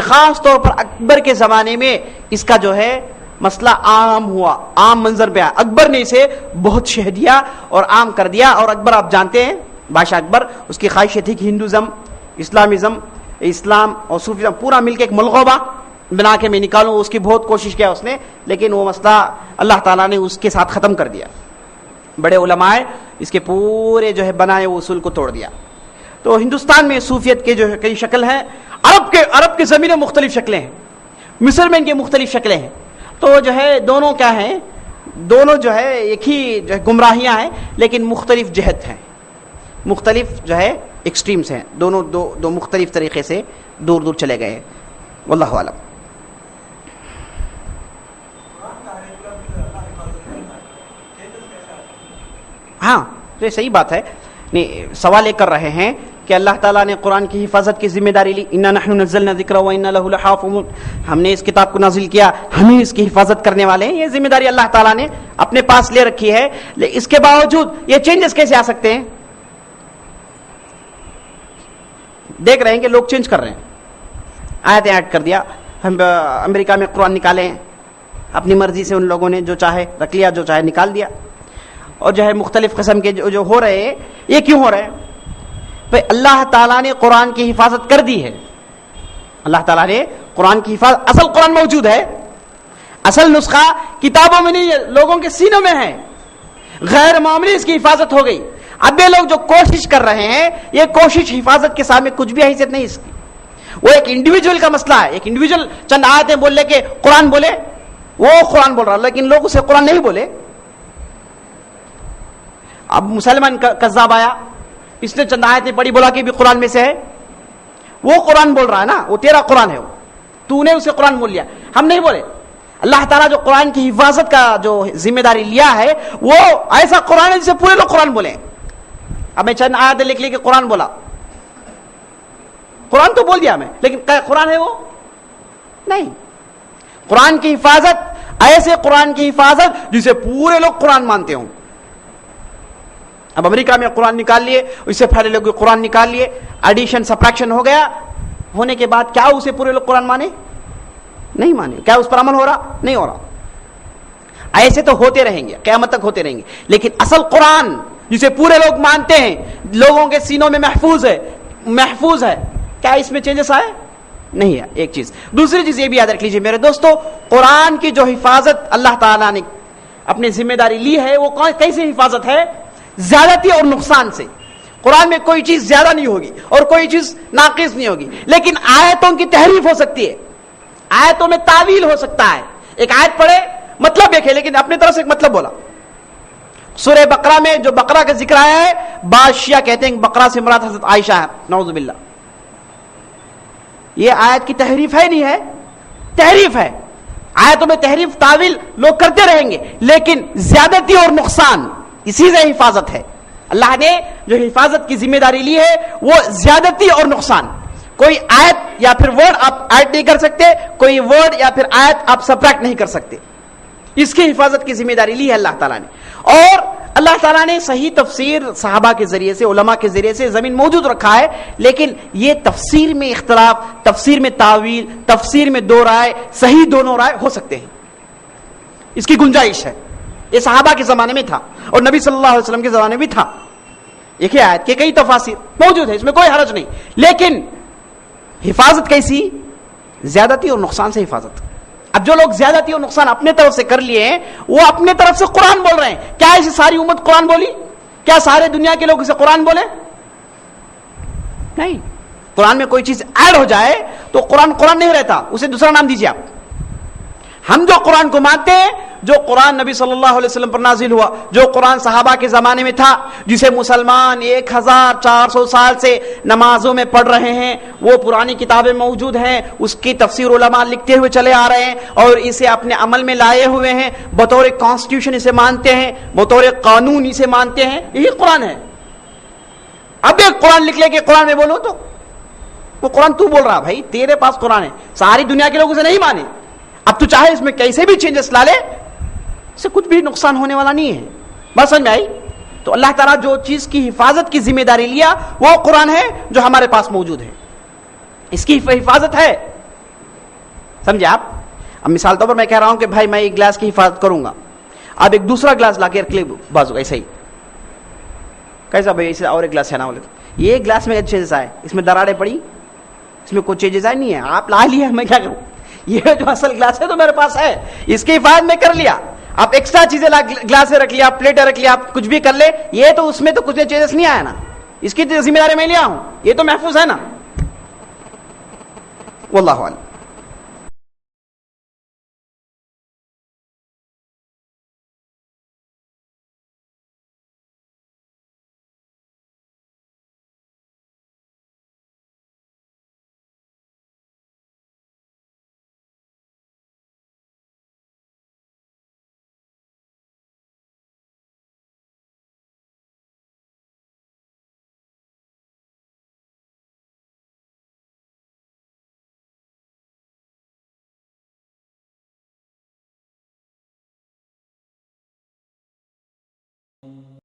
خاص طور پر اکبر کے زمانے میں اس کا جو ہے مسئلہ عام ہوا, عام منظر پہ آیا. اکبر نے اسے بہت شہ دیا اور عام کر دیا. اور اکبر آپ جانتے ہیں, بادشاہ اکبر, اس کی خواہش تھی کہ ہندوازم, اسلام اور صوفیزم پورا مل کے ایک ملغوبہ بنا کے میں نکالوں. اس کی بہت کوشش کیا اس نے, لیکن وہ مسئلہ اللہ تعالیٰ نے اس کے ساتھ ختم کر دیا. بڑے علماء اس کے پورے جو ہے بنائے وہ اصول کو توڑ دیا. تو ہندوستان میں صوفیت کے جو ہے کئی شکل ہیں. عرب کے زمین میں مختلف شکلیں ہیں, مصر میں ان کی مختلف شکلیں ہیں. تو جو ہے دونوں کیا ہیں, دونوں جو ہے ایک ہی جو ہے گمراہیاں ہیں, لیکن مختلف جہت ہیں, مختلف جو ہے ایکسٹریمز ہیں. دونوں دو مختلف طریقے سے دور چلے گئے ہیں. واللہ اعلم. ہاں یہ صحیح بات ہے. نہیں, سوال یہ کر رہے ہیں کہ اللہ تعالیٰ نے قرآن کی حفاظت کی ذمہ داری لی. انا نحن نزلنا الذکر وانا لہ لحافظون, ہم نے اس کتاب کو نازل کیا, ہم ہی اس کی حفاظت کرنے والے ہیں. یہ ذمہ داری اللہ تعالیٰ نے اپنے پاس لے رکھی ہے. اس کے باوجود یہ چینجز کیسے آ سکتے ہیں؟ دیکھ رہے ہیں کہ لوگ چینج کر رہے ہیں, آیتیں ایڈ کر دیا. ہم امریکہ میں قرآن نکالے ہیں, اپنی مرضی سے ان لوگوں نے جو چاہے رکھ لیا, جو چاہے نکال دیا. اور جو ہے مختلف قسم کے جو ہو رہے ہیں, یہ کیوں ہو رہے ہیں؟ بھائی اللہ تعالیٰ نے قرآن کی حفاظت کر دی ہے. اللہ تعالیٰ نے قرآن کی حفاظت, اصل قرآن موجود ہے, اصل نسخہ کتابوں میں نہیں, لوگوں کے سینوں میں ہے. غیر معمولی اس کی حفاظت ہو گئی. اب یہ لوگ جو کوشش کر رہے ہیں, یہ کوشش حفاظت کے سامنے کچھ بھی حیثیت نہیں اس کی. وہ ایک انڈیویجول کا مسئلہ ہے. ایک انڈیویجول چند آیتیں بول لے کے قرآن بولے, وہ قرآن بول رہا, لیکن لوگ اسے قرآن نہیں بولے. اب مسلمان کذاب آیا, اس نے چند آیتیں پڑھی, بولا کہ بھی قرآن میں سے ہے. وہ قرآن بول رہا ہے نا, وہ تیرا قرآن ہے, تو نے اسے قرآن بول لیا. ہم نہیں بولے. اللہ تعالیٰ جو قرآن کی حفاظت کا جو ذمہ داری لیا ہے, وہ ایسا قرآن ہے جسے پورے لوگ قرآن بولے. اب میں چند آیتیں لکھ لی کہ قرآن بولا, قرآن تو بول دیا میں, لیکن قرآن ہے وہ نہیں. قرآن کی حفاظت ایسے قرآن کی حفاظت جسے پورے لوگ قرآن مانتے ہوں. اب امریکہ میں قرآن نکال لیے, اس سے پہلے لوگ قرآن نکال لیے, ایڈیشن سبٹریکشن ہو گیا. ہونے کے بعد کیا اسے پورے لوگ قرآن مانے؟ نہیں مانے. کیا اس پر عمل ہو رہا؟ نہیں ہو رہا. ایسے تو ہوتے رہیں گے, قیامت تک ہوتے رہیں گے. لیکن اصل قرآن جسے پورے لوگ مانتے ہیں, لوگوں کے سینوں میں محفوظ ہے, کیا اس میں چینجز آئے؟ نہیں ہے. ایک چیز. دوسری چیز یہ بھی یاد رکھ لیجیے میرے دوستو, قرآن کی جو حفاظت اللہ تعالیٰ نے اپنی ذمہ داری لی ہے, وہ کیسی حفاظت ہے؟ زیادتی اور نقصان سے. قرآن میں کوئی چیز زیادہ نہیں ہوگی اور کوئی چیز ناقص نہیں ہوگی, لیکن آیتوں کی تحریف ہو سکتی ہے, آیتوں میں تعویل ہو سکتا ہے. ایک آیت پڑھے, مطلب دیکھے, لیکن اپنی طرف سے ایک مطلب بولا. سورہ بقرہ میں جو بقرہ کا ذکر آیا ہے, بعض شیعہ کہتے ہیں بقرہ سے مراد حضرت عائشہ ہے, نعوذ باللہ. یہ آیت کی تحریف ہے نہیں ہے؟ تحریف ہے. آیتوں میں تحریف تعویل لوگ کرتے رہیں گے, لیکن زیادتی اور نقصان اسی سے حفاظت ہے. اللہ نے جو حفاظت کی ذمہ داری لی ہے وہ زیادتی اور نقصان. کوئی آیت یا پھر ورڈ آپ ایڈ نہیں کر سکتے, کوئی ورڈ یا پھر آیت آپ سبٹریکٹ نہیں کر سکتے. اس کی حفاظت کی ذمہ داری لی ہے اللہ تعالیٰ نے. اور اللہ تعالیٰ نے صحیح تفسیر صحابہ کے ذریعے سے, علماء کے ذریعے سے زمین موجود رکھا ہے, لیکن یہ تفسیر میں اختلاف, تفسیر میں تعویل, تفسیر میں دو رائے, صحیح دونوں رائے ہو سکتے ہیں. اس کی گنجائش ہے. یہ صحابہ کے زمانے میں تھا اور نبی صلی اللہ علیہ وسلم کے زمانے میں بھی تھا. ایک ہی آیت کے کئی تفاسیر موجود ہے, اس میں کوئی حرج نہیں. لیکن حفاظت کیسی؟ زیادتی اور نقصان سے حفاظت. اب جو لوگ زیادتی اور نقصان اپنے طرف سے کر لیے ہیں, وہ اپنے طرف سے قرآن بول رہے ہیں. کیا اسے ساری امت قرآن بولی؟ کیا سارے دنیا کے لوگ اسے قرآن بولے؟ نہیں. قرآن میں کوئی چیز ایڈ ہو جائے تو قرآن قرآن نہیں رہتا, اسے دوسرا نام دیجیے آپ. ہم جو قرآن کو مانتے ہیں, جو قرآن نبی صلی اللہ علیہ وسلم پر نازل ہوا, جو قرآن صحابہ کے زمانے میں تھا, جسے مسلمان 1400 سال سے نمازوں میں پڑھ رہے ہیں, وہ پرانی کتابیں موجود ہیں, اس کی تفسیر علماء لکھتے ہوئے چلے آ رہے ہیں اور اسے اپنے عمل میں لائے ہوئے ہیں, بطور کانسٹیٹیوشن اسے مانتے ہیں, بطور قانون اسے مانتے ہیں. یہی قرآن ہے. اب ایک قرآن لکھ لے کے قرآن میں بولو تو وہ قرآن تو بول رہا, بھائی تیرے پاس قرآن ہے, ساری دنیا کے لوگ اسے نہیں مانے. اب تو چاہے اس میں کیسے بھی چینجز لا لے, اس سے کچھ بھی نقصان ہونے والا نہیں ہے. بات سمجھ میں آئی؟ تو اللہ تعالیٰ جو چیز کی حفاظت کی ذمہ داری لیا وہ قرآن ہے جو ہمارے پاس موجود ہے, اس کی حفاظت ہے. سمجھے آپ؟ اب مثال طور پر میں کہہ رہا ہوں کہ بھائی میں ایک گلاس کی حفاظت کروں گا, آپ ایک دوسرا گلاس لا کے رکھ لے بازو, ایسا ہی. کیسا بھائی ایسا اور ایک گلاس ہے نا, بولے یہ گلاس میں چیزز آئے, اس میں دراڑیں پڑی, اس میں کوئی چیزز آئے نہیں ہے, آپ لا لیا, میں کیا کروں؟ یہ جو اصل گلاس ہے تو میرے پاس ہے, اس کی حفاظت میں کر لیا. آپ ایکسٹرا چیزیں گلاس سے رکھ لیا, پلیٹیں رکھ لیا, آپ کچھ بھی کر لے, یہ تو اس میں تو کچھ چیزز نہیں آیا نا, اس کی ذمہ داری میں لیا ہوں, یہ تو محفوظ ہے نا. واللہ اعلم.